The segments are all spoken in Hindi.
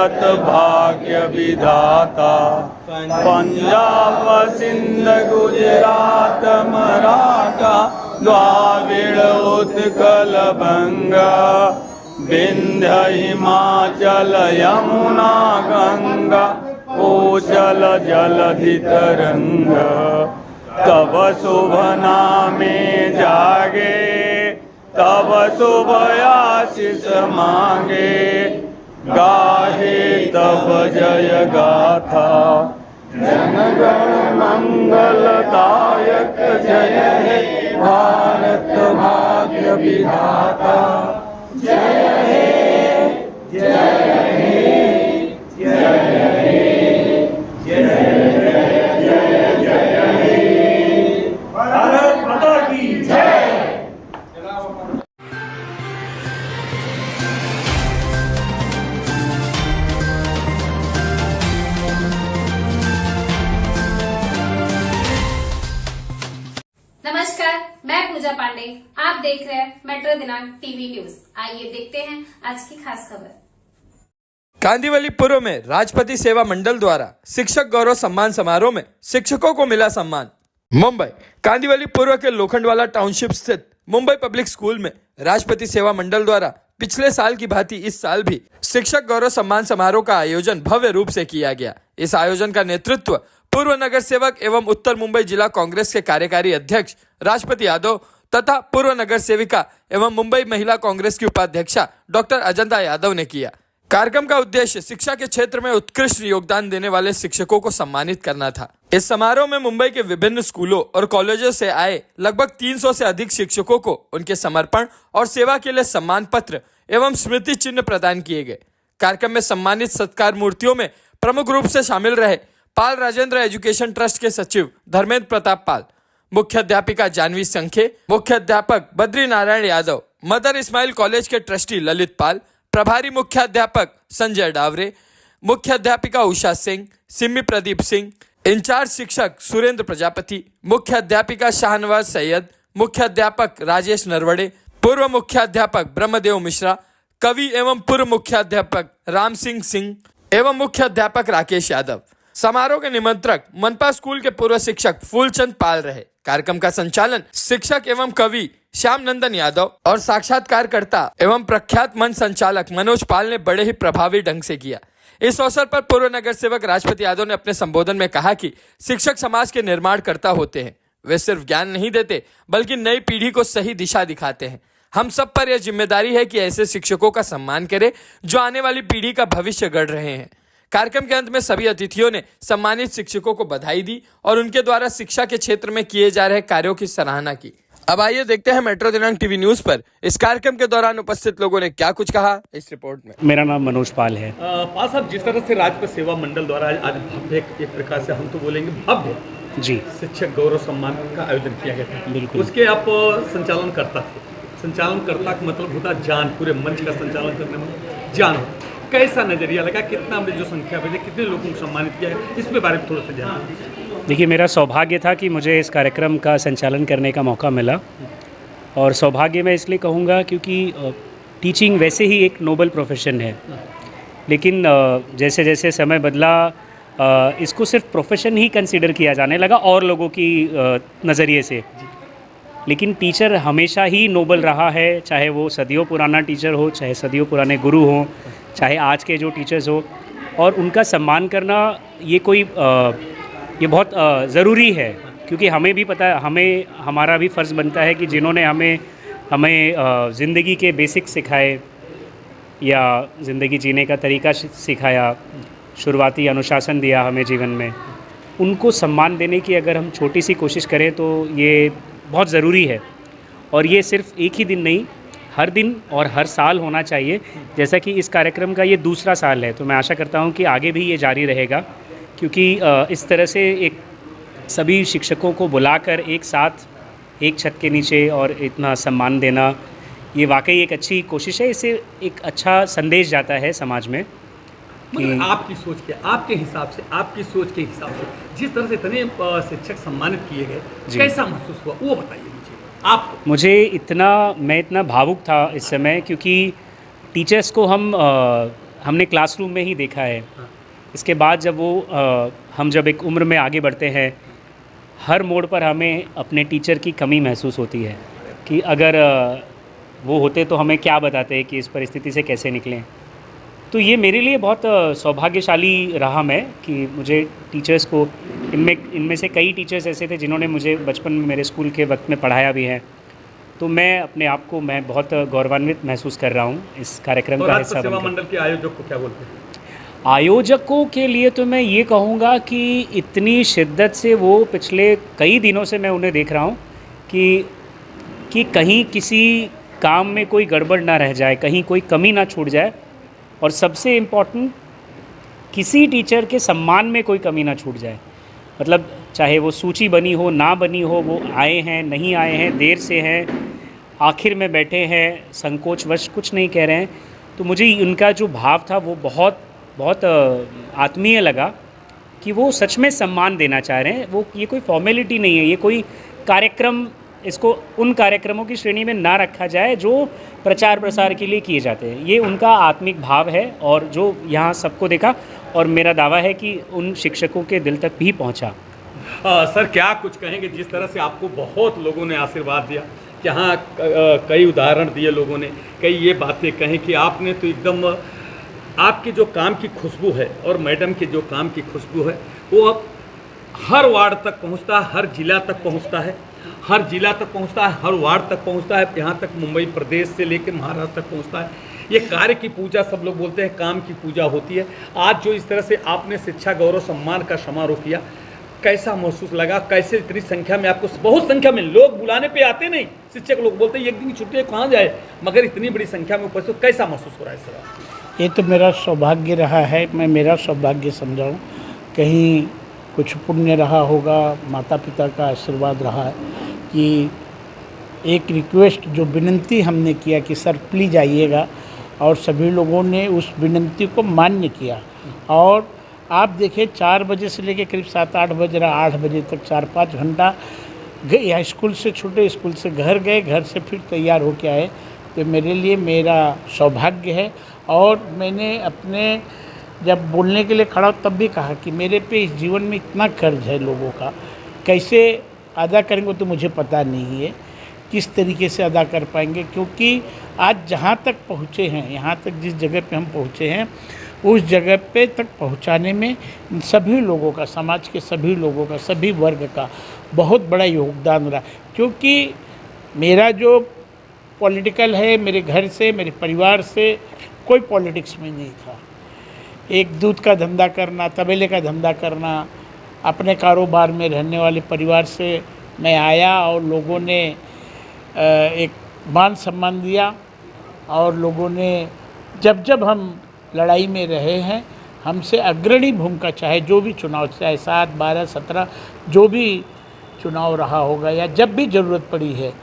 भारत भाग्य विधाता। पंजाब सिंध गुजरात मराठा द्राविड़ उत्कल बंगा। विंध्य हिमाचल यमुना गंगा कोशल जलधि तरंगा। तब शुभ नामे जागे तब शुभ आशीष मांगे। गाहे तब जय गाथा जनगण मंगलदायक जय हे भारत भाग्य विधाता। जय हे जय हे जय हे जय जय जय हे भारत माता की जय। नमस्कार, मैं पूजा पांडे। आप देख रहे हैं मेट्रो दिनांक टीवी न्यूज। आइए देखते हैं आज की खास खबर। कांदिवली पूर्व में राष्ट्रपति सेवा मंडल द्वारा शिक्षक गौरव सम्मान समारोह में शिक्षकों को मिला सम्मान। मुंबई कांदिवली पूर्व के लोखंडवाला टाउनशिप स्थित मुंबई पब्लिक स्कूल में राष्ट्रपति सेवा मंडल द्वारा पिछले साल की भांति इस साल भी शिक्षक गौरव सम्मान समारोह का आयोजन भव्य रूप से किया गया। इस आयोजन का नेतृत्व पूर्व नगर सेवक एवं उत्तर मुंबई जिला कांग्रेस के कार्यकारी अध्यक्ष राष्ट्रपति यादव तथा पूर्व नगर सेविका एवं मुंबई महिला कांग्रेस की उपाध्यक्षा डॉक्टर अजंता यादव ने किया। कार्यक्रम का उद्देश्य शिक्षा के क्षेत्र में उत्कृष्ट योगदान देने वाले शिक्षकों को सम्मानित करना था। इस समारोह में मुंबई के विभिन्न स्कूलों और कॉलेजों से आए लगभग 300 से अधिक शिक्षकों को उनके समर्पण और सेवा के लिए सम्मान पत्र एवं स्मृति चिन्ह प्रदान किए गए। कार्यक्रम में सम्मानित सत्कार मूर्तियों में प्रमुख रूप से शामिल रहे पाल राजेंद्र एजुकेशन ट्रस्ट के सचिव धर्मेंद्र प्रताप पाल, मुख्य अध्यापिका जानवी संखे, मुख्य अध्यापक बद्री नारायण यादव, मदर इस्माइल कॉलेज के ट्रस्टी ललित पाल, प्रभारी मुख्य अध्यापक संजय डावरे, मुख्य अध्यापिका उषा सिंह, सिम्मी प्रदीप सिंह, इंचार्ज शिक्षक सुरेंद्र प्रजापति, मुख्य अध्यापिका शाहनवाज सैयद, मुख्य अध्यापक राजेश नरवड़े, पूर्व मुख्य अध्यापक ब्रह्मदेव मिश्रा, कवि एवं पूर्व मुख्य अध्यापक राम सिंह सिंह एवं मुख्य अध्यापक राकेश यादव। समारोह के निमंत्रक मनपा स्कूल के पूर्व शिक्षक फूलचंद पाल रहे। कार्यक्रम का संचालन शिक्षक एवं कवि श्याम नंदन यादव और साक्षात्कारकर्ता एवं प्रख्यात मंच संचालक मनोज पाल ने बड़े ही प्रभावी ढंग से किया। इस अवसर पर पूर्व नगर सेवक राष्ट्रपति यादव ने अपने संबोधन में कहा कि शिक्षक समाज के निर्माणकर्ता होते हैं। वे सिर्फ ज्ञान नहीं देते बल्कि नई पीढ़ी को सही दिशा दिखाते हैं। हम सब पर यह जिम्मेदारी है कि ऐसे शिक्षकों का सम्मान करें जो आने वाली पीढ़ी का भविष्य गढ़ रहे हैं। कार्यक्रम के अंत में सभी अतिथियों ने सम्मानित शिक्षकों को बधाई दी और उनके द्वारा शिक्षा के क्षेत्र में किए जा रहे कार्यों की सराहना की। अब आइए देखते हैं मेट्रो दिनांक टीवी न्यूज पर इस कार्यक्रम के दौरान उपस्थित लोगों ने क्या कुछ कहा इस रिपोर्ट में। मेरा नाम मनोज पाल है। पाल साहब, जिस तरह से राष्ट्रपति सेवा मंडल द्वारा आज भव्य एक प्रकार से हम तो बोलेंगे भव्य जी शिक्षक गौरव सम्मान का आयोजन किया गया था, बिल्कुल उसके आप संचालन करता थे। संचालन करता का मतलब होता जान, पूरे मंच का संचालन करने में जान। कैसा नजरिया लगा, कितना हमने जो संख्या भेजे, कितने लोगों को सम्मानित किया है, इसके बारे में थोड़ा सा जान। देखिए, मेरा सौभाग्य था कि मुझे इस कार्यक्रम का संचालन करने का मौका मिला। और सौभाग्य मैं इसलिए कहूँगा क्योंकि टीचिंग वैसे ही एक नोबल प्रोफेशन है, लेकिन जैसे जैसे समय बदला इसको सिर्फ प्रोफेशन ही कंसिडर किया जाने लगा और लोगों की नज़रिए से। लेकिन टीचर हमेशा ही नोबल रहा है, चाहे वो सदियों पुराना टीचर हो, चाहे सदियों पुराने गुरु हों, चाहे आज के जो टीचर्स हो। और उनका सम्मान करना ये ये बहुत ज़रूरी है, क्योंकि हमें भी पता है, हमारा भी फ़र्ज़ बनता है कि जिन्होंने हमें ज़िंदगी के बेसिक्स सिखाए या ज़िंदगी जीने का तरीका सिखाया, शुरुआती अनुशासन दिया हमें जीवन में, उनको सम्मान देने की अगर हम छोटी सी कोशिश करें तो ये बहुत ज़रूरी है। और ये सिर्फ एक ही दिन नहीं, हर दिन और हर साल होना चाहिए। जैसा कि इस कार्यक्रम का ये दूसरा साल है, तो मैं आशा करता हूँ कि आगे भी ये जारी रहेगा, क्योंकि इस तरह से एक सभी शिक्षकों को बुलाकर एक साथ एक छत के नीचे और इतना सम्मान देना, ये वाकई एक अच्छी कोशिश है। इससे एक अच्छा संदेश जाता है समाज में कि आपकी सोच के, आपके हिसाब से, आपकी सोच के हिसाब से जिस तरह से इतने शिक्षक सम्मानित किए गए, कैसा महसूस हुआ वो बताइए मुझे। मैं इतना भावुक था इस समय, क्योंकि टीचर्स को हम हमने क्लासरूम में ही देखा है। इसके बाद जब हम जब एक उम्र में आगे बढ़ते हैं, हर मोड़ पर हमें अपने टीचर की कमी महसूस होती है कि अगर वो होते तो हमें क्या बताते कि इस परिस्थिति से कैसे निकलें। तो ये मेरे लिए बहुत सौभाग्यशाली रहा मैं कि मुझे टीचर्स को, इनमें से कई टीचर्स ऐसे थे जिन्होंने मुझे बचपन में मेरे स्कूल के वक्त में पढ़ाया भी है। तो मैं अपने आप को बहुत गौरवान्वित महसूस कर रहा हूँ इस कार्यक्रम का हिस्सा सेवा बनकर। मंडल के आयोजक को क्या बोलते हैं? आयोजकों के लिए तो मैं ये कहूँगा कि इतनी शिद्दत से वो पिछले कई दिनों से मैं उन्हें देख रहा हूँ कि कहीं किसी काम में कोई गड़बड़ ना रह जाए, कहीं कोई कमी ना छूट जाए, और सबसे इम्पोर्टेंट, किसी टीचर के सम्मान में कोई कमी ना छूट जाए। मतलब चाहे वो सूची बनी हो ना बनी हो, वो आए हैं नहीं आए हैं, देर से हैं, आखिर में बैठे हैं, संकोचवश कुछ नहीं कह रहे हैं, तो मुझे उनका जो भाव था वो बहुत बहुत आत्मीय लगा कि वो सच में सम्मान देना चाह रहे हैं। वो ये कोई फॉर्मेलिटी नहीं है, ये कोई कार्यक्रम, इसको उन कार्यक्रमों की श्रेणी में ना रखा जाए जो प्रचार प्रसार के लिए किए जाते हैं। ये उनका आत्मिक भाव है और जो यहाँ सबको देखा, और मेरा दावा है कि उन शिक्षकों के दिल तक भी पहुँचा। सर क्या कुछ कहेंगे, जिस तरह से आपको बहुत लोगों ने आशीर्वाद दिया, यहाँ कई उदाहरण दिए लोगों ने, कई ये बातें कहें कि आपने तो एकदम, आपके जो काम की खुशबू है और मैडम के जो काम की खुशबू है वो अब हर वार्ड तक पहुँचता है, हर जिला तक पहुँचता है, हर जिला तक पहुँचता है, हर वार्ड तक पहुँचता है, यहाँ तक मुंबई प्रदेश से लेकर महाराष्ट्र तक पहुँचता है। ये कार्य की पूजा, सब लोग बोलते हैं काम की पूजा होती है। आज जो इस तरह से आपने शिक्षा गौरव सम्मान का समारोह किया, कैसा महसूस लगा? कैसे इतनी संख्या में आपको, बहुत संख्या में लोग बुलाने पे आते नहीं, शिक्षक लोग बोलते हैं एक दिन की छुट्टी है कहाँ जाए, मगर इतनी बड़ी संख्या में उपस्थित, कैसा महसूस हो रहा है सर? ये तो मेरा सौभाग्य रहा है, मैं मेरा सौभाग्य समझाऊँ, कहीं कुछ पुण्य रहा होगा, माता पिता का आशीर्वाद रहा है कि एक रिक्वेस्ट, जो विनंती हमने किया कि सर प्लीज़ आइएगा, और सभी लोगों ने उस विनंती को मान्य किया। और आप देखिए 4 बजे से लेकर करीब 7-8 बज रहा, 8 बजे तक 4-5 घंटा या स्कूल से छूटे, स्कूल से घर गए, घर से फिर तैयार होके आए। तो मेरे लिए मेरा सौभाग्य है। और मैंने अपने जब बोलने के लिए खड़ा तब भी कहा कि मेरे पे इस जीवन में इतना कर्ज है लोगों का, कैसे अदा करेंगे तो मुझे पता नहीं है, किस तरीके से अदा कर पाएंगे, क्योंकि आज जहाँ तक पहुँचे हैं, यहाँ तक जिस जगह पे हम पहुँचे हैं, उस जगह पे तक पहुँचाने में सभी लोगों का, समाज के सभी लोगों का, सभी वर्ग का बहुत बड़ा योगदान रहा। क्योंकि मेरा जो पॉलिटिकल है, मेरे घर से, मेरे परिवार से कोई पॉलिटिक्स में नहीं था। एक दूध का धंधा करना, तबेले का धंधा करना, अपने कारोबार में रहने वाले परिवार से मैं आया, और लोगों ने एक मान सम्मान दिया, और लोगों ने जब जब हम लड़ाई में रहे हैं, हमसे अग्रणी भूमिका, चाहे जो भी चुनाव, चाहे 7, 12, 17 जो भी चुनाव रहा होगा, या जब भी ज़रूरत पड़ी है,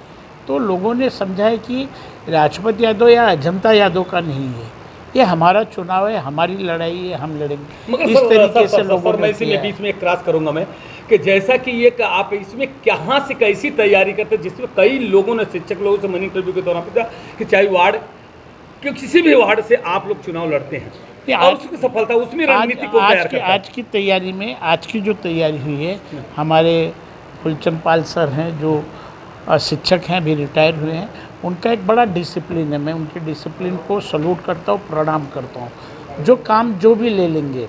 तो लोगों ने समझा है कि राजपति यादव या अजंता यादव का नहीं है, ये हमारा चुनाव है, हमारी लड़ाई है, हम लड़ेंगे। इस तरीके से लोगों ने किया है। बीच में एक क्रॉस करूंगा मैं कि जैसा कि ये आप इसमें कहाँ से कैसी तैयारी करते हैं, जिसमें कई लोगों ने, शिक्षक लोगों से मैंने इंटरव्यू के दौरान पूछा कि चाहे वार्ड, कि किसी भी वार्ड से आप लोग चुनाव लड़ते हैं, और उसकी सफलता, उसमें रणनीति को तैयार करते हैं। आज की तैयारी में, आज की जो तैयारी हुई है, हमारे फुलचंद पाल सर हैं जो शिक्षक हैं, अभी रिटायर हुए हैं, उनका एक बड़ा डिसिप्लिन है। मैं उनके डिसिप्लिन को सल्यूट करता हूँ, प्रणाम करता हूँ। जो काम जो भी ले लेंगे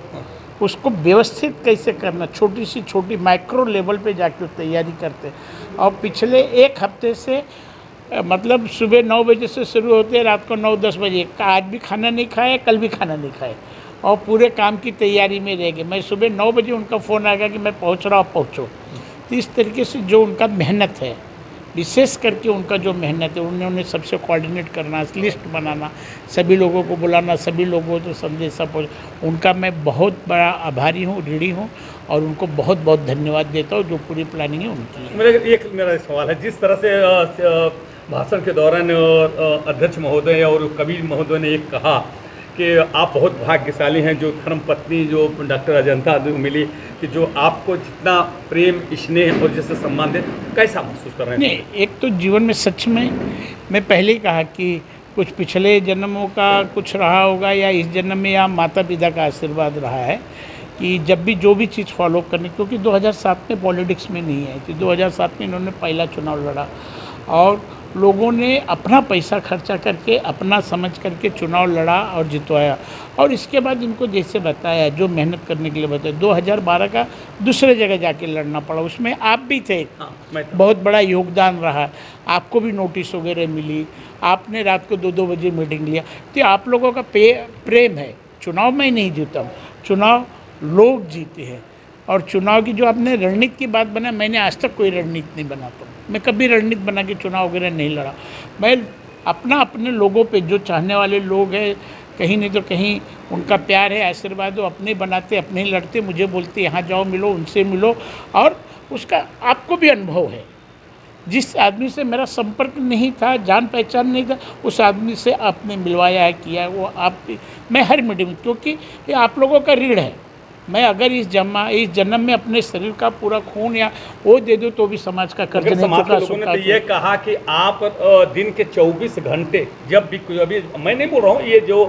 उसको व्यवस्थित कैसे करना, छोटी सी छोटी माइक्रो लेवल पे जाकर तैयारी करते हैं। और पिछले 1 हफ्ते से मतलब सुबह 9 बजे से शुरू होते हैं, रात को 9-10 बजे, आज भी खाना नहीं खाए, कल भी खाना नहीं खाए, और पूरे काम की तैयारी में रह गए। मैं सुबह 9 बजे उनका फ़ोन आएगा कि मैं पहुँच रहा हूँ, आप पहुँचो। तो इस तरीके से जो उनका मेहनत है, विशेष करके उनका जो मेहनत है, उन्होंने सबसे कोऑर्डिनेट करना, लिस्ट बनाना, सभी लोगों को बुलाना, सभी लोगों को संदेशा पहुँच, उनका मैं बहुत बड़ा आभारी हूँ, ऋणी हूँ, और उनको बहुत बहुत धन्यवाद देता हूँ। जो पूरी प्लानिंग है उनकी। मेरा सवाल है, जिस तरह से भाषण के दौरान अध्यक्ष महोदय और कबीर महोदय ने एक कहा कि आप बहुत भाग्यशाली हैं, जो धर्म पत्नी जो डॉक्टर अजंता मिली, कि जो आपको जितना प्रेम, स्नेह और जैसे सम्मान दे, कैसा महसूस कर रहे हैं? नहीं, एक तो जीवन में सच में मैं पहले ही कहा कि कुछ पिछले जन्मों का कुछ रहा होगा या इस जन्म में या माता पिता का आशीर्वाद रहा है कि जब भी जो भी चीज़ फॉलो करनी, क्योंकि 2007 में पॉलिटिक्स में नहीं आई थी, 2007 में इन्होंने पहला चुनाव लड़ा और लोगों ने अपना पैसा खर्चा करके अपना समझ करके चुनाव लड़ा और जितवाया। और इसके बाद इनको जैसे बताया, जो मेहनत करने के लिए बताया, 2012 का दूसरे जगह जाके लड़ना पड़ा, उसमें आप भी थे। बहुत बड़ा योगदान रहा, आपको भी नोटिस वगैरह मिली, आपने रात को 2-2 बजे मीटिंग लिया। तो आप लोगों का प्रेम है। चुनाव में ही नहीं जीता हूँ, चुनाव लोग जीते हैं। और चुनाव की जो आपने रणनीति की बात बना, मैंने आज तक कोई रणनीति नहीं बनाता हूँ। मैं कभी रणनीति बना के चुनाव वगैरह नहीं लड़ा। मैं अपने लोगों पे, जो चाहने वाले लोग हैं, कहीं नहीं तो कहीं उनका प्यार है, आशीर्वाद हो, अपने बनाते, अपने ही लड़ते, मुझे बोलते यहाँ जाओ मिलो, उनसे मिलो। और उसका आपको भी अनुभव है। जिस आदमी से मेरा संपर्क नहीं था, जान पहचान नहीं था, उस आदमी से आपने मिलवाया है, किया है, वो आप। मैं हर मीटिंग, क्योंकि ये आप लोगों का ऋण है। मैं अगर इस जन्म में अपने शरीर का पूरा खून या वो दे दूँ तो भी समाज का कर्ज नहीं समाज के चुका लोगों ने सकता। तो ये कहा कि आप दिन के 24 घंटे जब भी कोई, अभी मैं नहीं बोल रहा हूँ, ये जो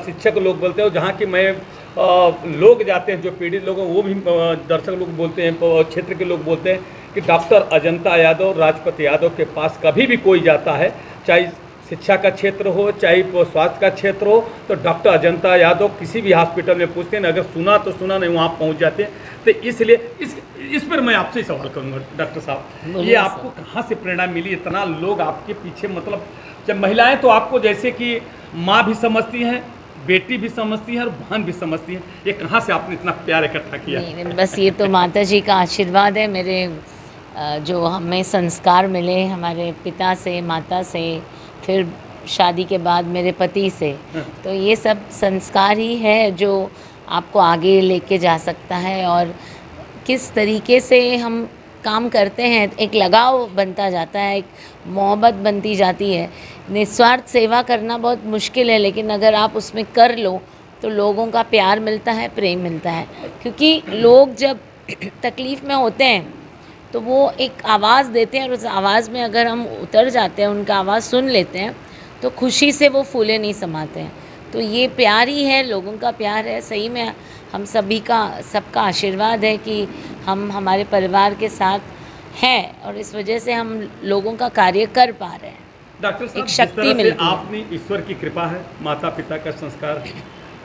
शिक्षक लोग बोलते हैं, जहाँ की मैं लोग जाते हैं, जो पीड़ित लोग हैं, वो भी दर्शक लोग बोलते हैं, क्षेत्र के लोग बोलते हैं कि डॉक्टर अजंता यादव, राजपति यादव के पास कभी भी कोई जाता है, चाहे शिक्षा का क्षेत्र हो, चाहे स्वास्थ्य का क्षेत्र हो, तो डॉक्टर अजंता यादव किसी भी हॉस्पिटल में पूछते हैं, अगर सुना तो सुना, नहीं वहाँ पहुँच जाते हैं। तो इसलिए इस पर मैं आपसे ही सवाल करूँगा डॉक्टर साहब, ये आपको कहाँ से प्रेरणा मिली? इतना लोग आपके पीछे, मतलब जब महिलाएं तो आपको जैसे कि माँ भी समझती हैं, बेटी भी समझती हैं और बहन भी समझती हैं, ये कहाँ से आपने इतना प्यार इकट्ठा किया? नहीं, बस ये तो माता जी का आशीर्वाद है। मेरे जो हमें संस्कार मिले हमारे पिता से, माता से, फिर शादी के बाद मेरे पति से, तो ये सब संस्कार ही है जो आपको आगे लेके जा सकता है। और किस तरीके से हम काम करते हैं, एक लगाव बनता जाता है, एक मोहब्बत बनती जाती है। निस्वार्थ सेवा करना बहुत मुश्किल है, लेकिन अगर आप उसमें कर लो तो लोगों का प्यार मिलता है, प्रेम मिलता है। क्योंकि लोग जब तकलीफ़ में होते हैं तो वो एक आवाज़ देते हैं, और उस आवाज़ में अगर हम उतर जाते हैं, उनका आवाज़ सुन लेते हैं, तो खुशी से वो फूले नहीं समाते हैं। तो ये प्यार ही है, लोगों का प्यार है। सही में हम सभी का, सबका आशीर्वाद है कि हम हमारे परिवार के साथ हैं, और इस वजह से हम लोगों का कार्य कर पा रहे हैं। डॉक्टर साहब, एक शक्ति मिलती है। आपने, ईश्वर की कृपा है, माता पिता का संस्कार,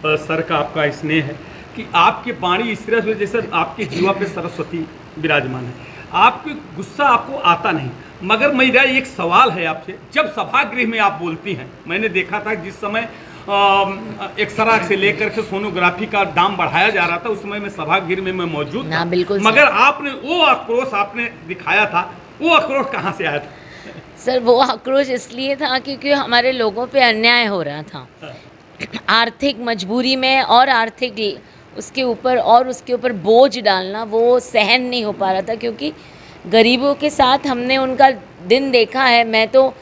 सर का आपका स्नेह है कि आपकी वाणी इस तरह से, जैसे आपके जीवा पे सरस्वती विराजमान है। आपके गुस्सा आपको आता नहीं। मगर मेरा एक सवाल है आपसे, जब सभागृह में आप बोलती हैं, मैंने देखा था जिस समय एक्सरा से लेकर के सोनोग्राफी का दाम बढ़ाया जा रहा था, उस समय मैं सभागृह में मैं मौजूद था। बिल्कुल मगर आपने वो आक्रोश आपने दिखाया था, वो आक्रोश कहाँ से आया था? सर, वो आक्रोश इसलिए था क्योंकि हमारे लोगों पे अन्याय हो रहा था। आर्थिक मजबूरी में और आर्थिक उसके ऊपर बोझ डालना वो सहन नहीं हो पा रहा था, क्योंकि गरीबों के साथ हमने उनका दिन देखा है। मैं तो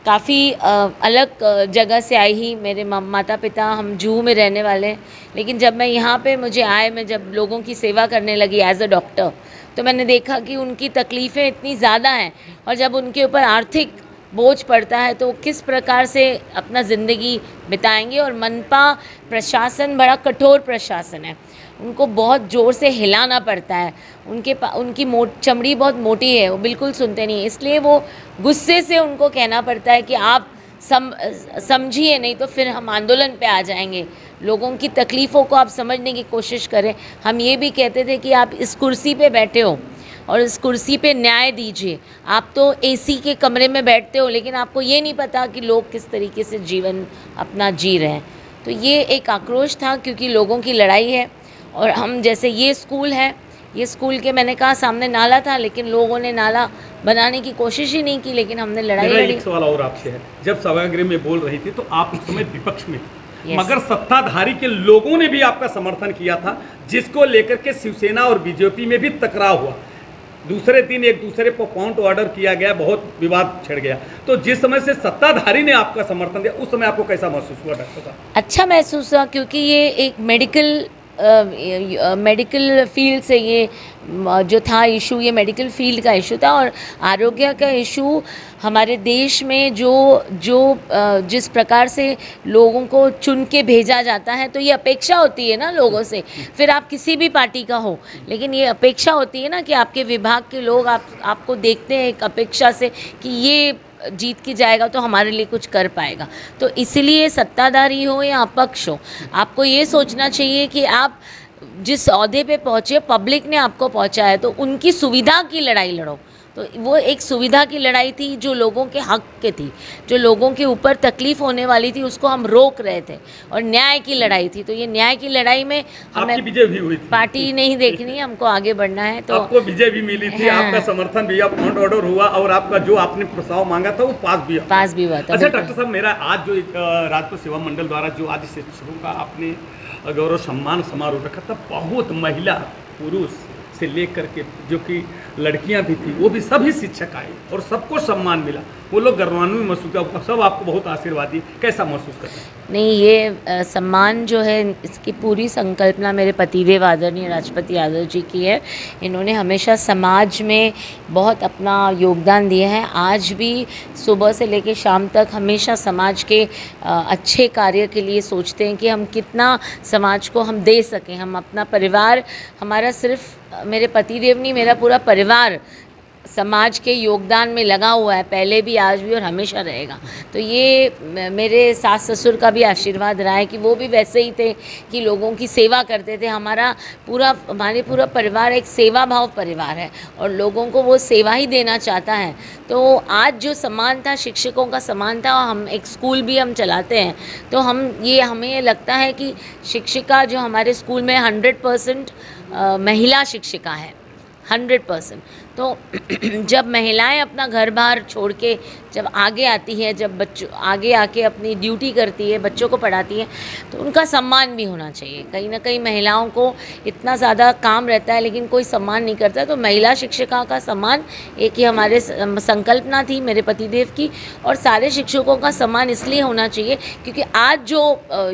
काफ़ी अलग जगह से आई ही, मेरे माता पिता, हम जूहू में रहने वाले हैं, लेकिन जब मैं यहाँ पे मैं जब लोगों की सेवा करने लगी एज अ डॉक्टर, तो मैंने देखा कि उनकी तकलीफ़ें इतनी ज़्यादा हैं, और जब उनके ऊपर आर्थिक बोझ पड़ता है तो किस प्रकार से अपना ज़िंदगी बिताएंगे। और मनपा प्रशासन बड़ा कठोर प्रशासन है, उनको बहुत ज़ोर से हिलाना पड़ता है, उनकी चमड़ी बहुत मोटी है, वो बिल्कुल सुनते नहीं। इसलिए वो गुस्से से उनको कहना पड़ता है कि आप समझिए, नहीं तो फिर हम आंदोलन पे आ जाएंगे। लोगों की तकलीफ़ों को आप समझने की कोशिश करें। हम ये भी कहते थे कि आप इस कुर्सी पे बैठे हो और इस कुर्सी पे न्याय दीजिए। आप तो एसी के कमरे में बैठते हो, लेकिन आपको ये नहीं पता कि लोग किस तरीके से जीवन अपना जी रहे हैं। तो ये एक आक्रोश था, क्योंकि लोगों की लड़ाई है। और हम जैसे ये स्कूल है, ये स्कूल के मैंने कहा सामने नाला था, लेकिन लोगों ने नाला बनाने की कोशिश ही नहीं की, लेकिन हमने लड़ाई लड़ी। एक सवाल और आपसे है, जब सभागृह में बोल रही थी तो आप उस समय विपक्ष में थी, मगर सत्ताधारी के लोगों ने भी आपका समर्थन किया था, जिसको लेकर के शिवसेना और बीजेपी में भी टकराव हुआ। दूसरे दिन एक दूसरे पर काउंट ऑर्डर किया गया, बहुत विवाद छिड़ गया। तो जिस समय से सत्ताधारी ने आपका समर्थन दिया, उस समय आपको कैसा महसूस हुआ डॉक्टर साहब? अच्छा महसूस हुआ, क्योंकि ये एक मेडिकल मेडिकल फील्ड से ये जो था इशू, ये मेडिकल फील्ड का इशू था और आरोग्य का इशू हमारे देश में जिस प्रकार से लोगों को चुन के भेजा जाता है, तो ये अपेक्षा होती है ना लोगों से, फिर आप किसी भी पार्टी का हो, लेकिन ये अपेक्षा होती है ना कि आपके विभाग के लोग आपको देखते हैं एक अपेक्षा से कि ये जीत के जाएगा तो हमारे लिए कुछ कर पाएगा। तो इसलिए सत्ताधारी हो या अपक्ष हो, आपको ये सोचना चाहिए कि आप जिस ओहदे पे पहुँचे, पब्लिक ने आपको पहुँचाया, तो उनकी सुविधा की लड़ाई लड़ो। तो वो एक सुविधा की लड़ाई थी जो लोगों के हक के थी, जो लोगों के ऊपर तकलीफ़ होने वाली थी उसको हम रोक रहे थे, और न्याय की लड़ाई थी। तो ये न्याय की लड़ाई में हमें आपकी विजय भी हुई थी, पार्टी नहीं देखनी है, हमको आगे बढ़ना है। तो आपको विजय भी मिली थी, हाँ। आपका समर्थन भी, आप फ्रंट ऑर्डर हुआ और आपका जो आपने प्रस्ताव मांगा था वो पास भी हुआ। हुआ था। अच्छा डॉक्टर साहब, मेरा आज जो एक राजपथ सेवा मंडल द्वारा जो आज शिक्षकों का आपने गौरव सम्मान समारोह रखा था, बहुत महिला पुरुष से लेकर के जो कि लड़कियां भी थी, वो भी सभी शिक्षक आए और सबको सम्मान मिला, वो लोग गौरवान्वित महसूस किया, सब आपको बहुत आशीर्वाद दिए, कैसा महसूस करते हैं? नहीं, ये सम्मान जो है इसकी पूरी संकल्पना मेरे पतिदेव आदरणीय राष्ट्रपति यादव जी की है। इन्होंने हमेशा समाज में बहुत अपना योगदान दिया है। आज भी सुबह से लेकर शाम तक हमेशा समाज के अच्छे कार्य के लिए सोचते हैं कि हम कितना समाज को हम दे सकें। हम अपना परिवार, हमारा सिर्फ मेरे पतिदेव नहीं, मेरा पूरा परिवार समाज के योगदान में लगा हुआ है, पहले भी, आज भी और हमेशा रहेगा। तो ये मेरे सास ससुर का भी आशीर्वाद रहा है कि वो भी वैसे ही थे कि लोगों की सेवा करते थे। हमारे पूरा परिवार एक सेवा भाव परिवार है और लोगों को वो सेवा ही देना चाहता है। तो आज जो सम्मान था, शिक्षकों का सम्मान था, हम एक स्कूल भी हम चलाते हैं, तो हमें ये लगता है कि शिक्षिका जो हमारे स्कूल में 100% महिला शिक्षिका है, 100%। तो जब महिलाएं अपना घर बार छोड़ के जब आगे आती है, जब बच्चों आगे आके अपनी ड्यूटी करती है, बच्चों को पढ़ाती है, तो उनका सम्मान भी होना चाहिए। कहीं ना कहीं महिलाओं को इतना ज़्यादा काम रहता है लेकिन कोई सम्मान नहीं करता। तो महिला शिक्षिका का सम्मान एक ही हमारे संकल्पना थी मेरे पतिदेव की, और सारे शिक्षकों का सम्मान इसलिए होना चाहिए क्योंकि आज जो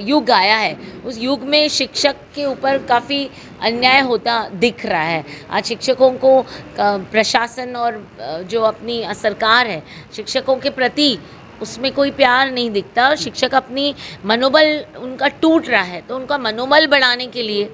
युग आया है उस युग में शिक्षक के ऊपर काफ़ी अन्याय होता दिख रहा है। आज शिक्षकों को प्रशासन और जो अपनी सरकार है शिक्षकों के प्रति, उसमें कोई प्यार नहीं दिखता। शिक्षक अपनी मनोबल उनका टूट रहा है, तो उनका मनोबल बढ़ाने के लिए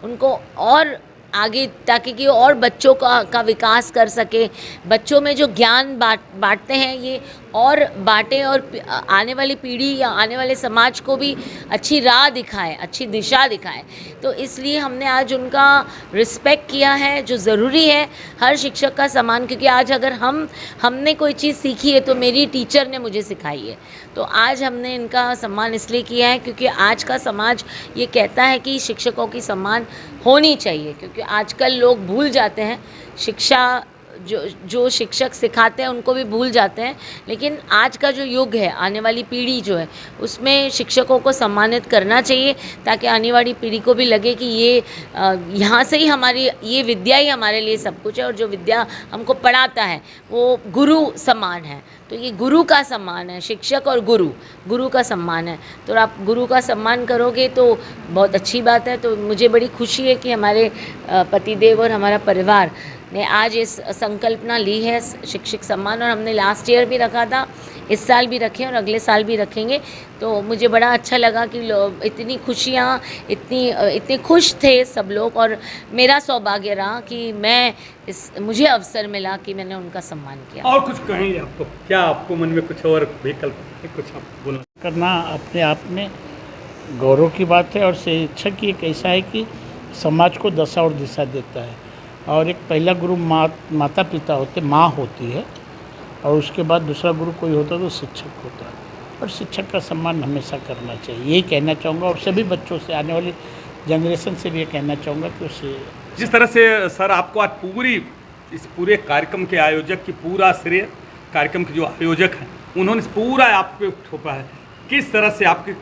उनको और आगे, ताकि कि और बच्चों का विकास कर सके, बच्चों में जो ज्ञान बांटते हैं ये और बांटे, और आने वाली पीढ़ी या आने वाले समाज को भी अच्छी राह दिखाए, अच्छी दिशा दिखाए। तो इसलिए हमने आज उनका रिस्पेक्ट किया है, जो ज़रूरी है हर शिक्षक का सम्मान। क्योंकि आज अगर हमने कोई चीज़ सीखी है तो मेरी टीचर ने मुझे सिखाई है। तो आज हमने इनका सम्मान इसलिए किया है क्योंकि आज का समाज ये कहता है कि शिक्षकों की सम्मान होनी चाहिए। क्योंकि आजकल लोग भूल जाते हैं, शिक्षा जो शिक्षक सिखाते हैं उनको भी भूल जाते हैं। लेकिन आज का जो युग है, आने वाली पीढ़ी जो है, उसमें शिक्षकों को सम्मानित करना चाहिए, ताकि आने वाली पीढ़ी को भी लगे कि ये यहाँ से ही हमारी ये विद्या ही हमारे लिए सब कुछ है, और जो विद्या हमको पढ़ाता है वो गुरु समान है। तो ये गुरु का सम्मान है, शिक्षक और गुरु का सम्मान है। तो आप गुरु का सम्मान करोगे तो बहुत अच्छी बात है। तो मुझे बड़ी खुशी है कि हमारे पतिदेव और हमारा परिवार ने आज इस संकल्पना ली है शिक्षक सम्मान, और हमने लास्ट ईयर भी रखा था, इस साल भी रखें और अगले साल भी रखेंगे। तो मुझे बड़ा अच्छा लगा कि लोग इतनी खुशियाँ, इतने खुश थे सब लोग, और मेरा सौभाग्य रहा कि मुझे अवसर मिला कि मैंने उनका सम्मान किया। और कुछ कहेंगे आपको, क्या आपको मन में कुछ और विकल्प है, कुछ आप बोलना करना अपने आप में गौरव की बात है। और शिक्षक एक ऐसा है कि समाज को दशा और दिशा देता है। और एक पहला गुरु माता पिता होते, माँ होती है, और उसके बाद दूसरा गुरु कोई होता तो शिक्षक होता है। और शिक्षक का सम्मान हमेशा करना चाहिए, यही कहना चाहूँगा। और सभी बच्चों से, आने वाली जनरेशन से भी ये कहना चाहूँगा कि उसे जिस तरह से सर आपको आज इस पूरे कार्यक्रम के आयोजक की पूरा श्रेय, कार्यक्रम के जो आयोजक हैं उन्होंने पूरा आप पे थोपा है। किस तरह से आपकी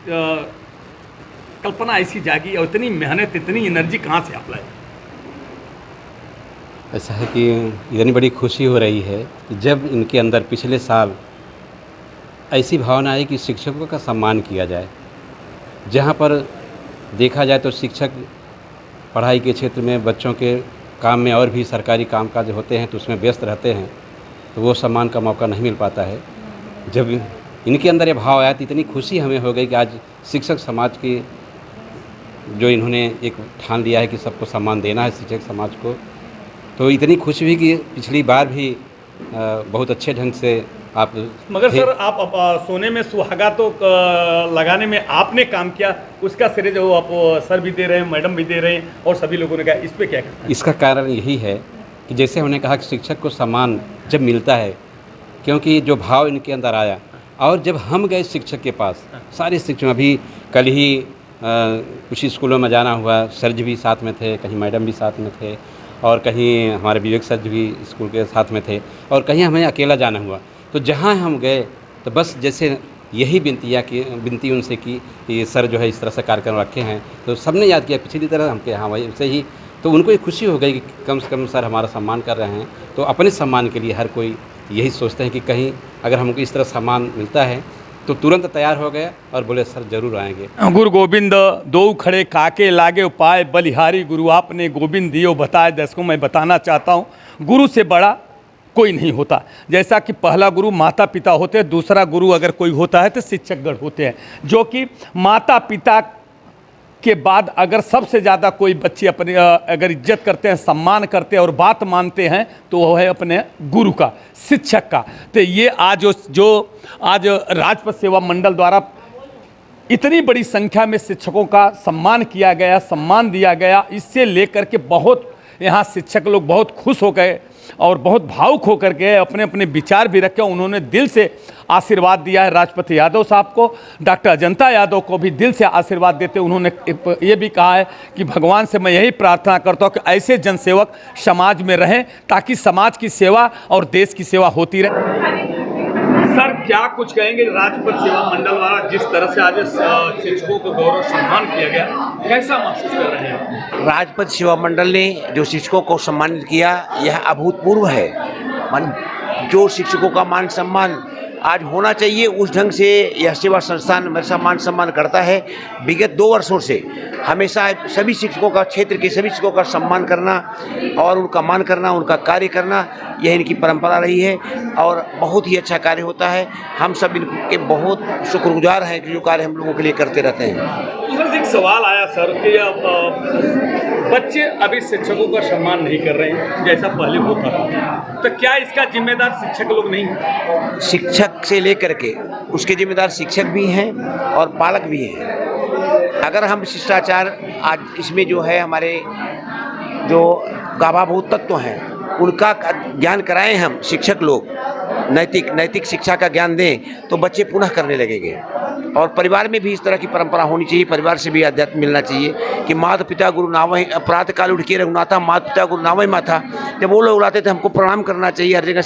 कल्पना ऐसी जागी और इतनी मेहनत, इतनी एनर्जी कहाँ से आप लाए? ऐसा है कि इतनी बड़ी खुशी हो रही है कि जब इनके अंदर पिछले साल ऐसी भावना आई कि शिक्षकों का सम्मान किया जाए। जहाँ पर देखा जाए तो शिक्षक पढ़ाई के क्षेत्र में बच्चों के काम में और भी सरकारी कामकाज होते हैं तो उसमें व्यस्त रहते हैं, तो वो सम्मान का मौका नहीं मिल पाता है। जब इनके अंदर ये भाव आया तो इतनी खुशी हमें हो गई कि आज शिक्षक समाज की जो इन्होंने एक ठान लिया है कि सबको सम्मान देना है शिक्षक समाज को, तो इतनी खुशी हुई कि पिछली बार भी बहुत अच्छे ढंग से आप मगर सर आप सोने में सुहागा तो लगाने में आपने काम किया, उसका श्रेय जो आप सर भी दे रहे हैं, मैडम भी दे रहे हैं और सभी लोगों ने कहा, इस पे क्या कहना है? इसका कारण यही है कि जैसे हमने कहा कि शिक्षक को सम्मान जब मिलता है, क्योंकि जो भाव इनके अंदर आया और जब हम गए शिक्षक के पास, सारे शिक्षक अभी कल ही कुछ स्कूलों में जाना हुआ, सर जी भी साथ में थे, कहीं मैडम भी साथ में थे और कहीं हमारे विवेक सर जी भी स्कूल के साथ में थे और कहीं हमें अकेला जाना हुआ। तो जहाँ हम गए तो बस जैसे यही विनती उनसे की कि सर जो है इस तरह से कार्यक्रम रखे हैं, तो सबने याद किया पिछली तरह हम हाँ वही से ही, तो उनको एक खुशी हो गई कि कम से कम सर हमारा सम्मान कर रहे हैं। तो अपने सम्मान के लिए हर कोई यही सोचते हैं कि कहीं अगर हमको इस तरह सम्मान मिलता है तो तुरंत तैयार हो गया और बोले सर जरूर आएंगे। गुरु गोविंद दो खड़े काके लागे उपाय, बलिहारी गुरु आपने गोविंद दियो बताए दस को। मैं बताना चाहता हूँ गुरु से बड़ा कोई नहीं होता। जैसा कि पहला गुरु माता पिता होते हैं, दूसरा गुरु अगर कोई होता है तो शिक्षकगण होते हैं, जो कि माता पिता के बाद अगर सबसे ज़्यादा कोई बच्चे अपने अगर इज्जत करते हैं, सम्मान करते हैं और बात मानते हैं तो वो है अपने गुरु का, शिक्षक का। तो ये आज जो आज राजपथ सेवा मंडल द्वारा इतनी बड़ी संख्या में शिक्षकों का सम्मान किया गया, सम्मान दिया गया, इससे लेकर के बहुत यहाँ शिक्षक लोग बहुत खुश हो गए और बहुत भावुक होकर के अपने अपने विचार भी रखे। उन्होंने दिल से आशीर्वाद दिया है राजपथ यादव साहब को, डॉक्टर अजंता यादव को भी दिल से आशीर्वाद देते उन्होंने ये भी कहा है कि भगवान से मैं यही प्रार्थना करता हूँ कि ऐसे जनसेवक समाज में रहें ताकि समाज की सेवा और देश की सेवा होती रहे। सर क्या कुछ कहेंगे राजपथ सेवा मंडल द्वारा जिस तरह से आज शिक्षकों को गौरव सम्मान किया गया, कैसा महसूस कर रहे हैं? राजपथ सेवा मंडल ने जो शिक्षकों को सम्मानित किया यह अभूतपूर्व है। जो शिक्षकों का मान सम्मान आज होना चाहिए उस ढंग से यह सेवा संस्थान मेरा मान सम्मान करता है। विगत 2 वर्षों से हमेशा सभी शिक्षकों का, क्षेत्र के सभी शिक्षकों का सम्मान करना और उनका मान करना, उनका कार्य करना, यह इनकी परंपरा रही है और बहुत ही अच्छा कार्य होता है। हम सब इनके बहुत शुक्रगुजार हैं कि जो कार्य हम लोगों के लिए करते रहते हैं। सर एक सवाल आया सर कि बच्चे अभी शिक्षकों का सम्मान नहीं कर रहे हैं जैसा पहले होता था, तो क्या इसका जिम्मेदार शिक्षक लोग नहीं हैं? शिक्षक से लेकर के उसके जिम्मेदार शिक्षक भी हैं और पालक भी हैं। अगर हम शिष्टाचार आज इसमें जो है हमारे जो गाभाभूत तत्व हैं उनका ज्ञान कराएं, हम शिक्षक लोग नैतिक शिक्षा का ज्ञान दें तो बच्चे पुनः करने लगेंगे। और परिवार में भी इस तरह की परंपरा होनी चाहिए, परिवार से भी अध्यात्म मिलना चाहिए कि माता पिता गुरु नावहि, प्रातः काल उठ के रघुनाथा, माता पिता गुरु नावहि माथा। जब वो लोग उड़ाते थे हमको प्रणाम करना चाहिए। हर जगह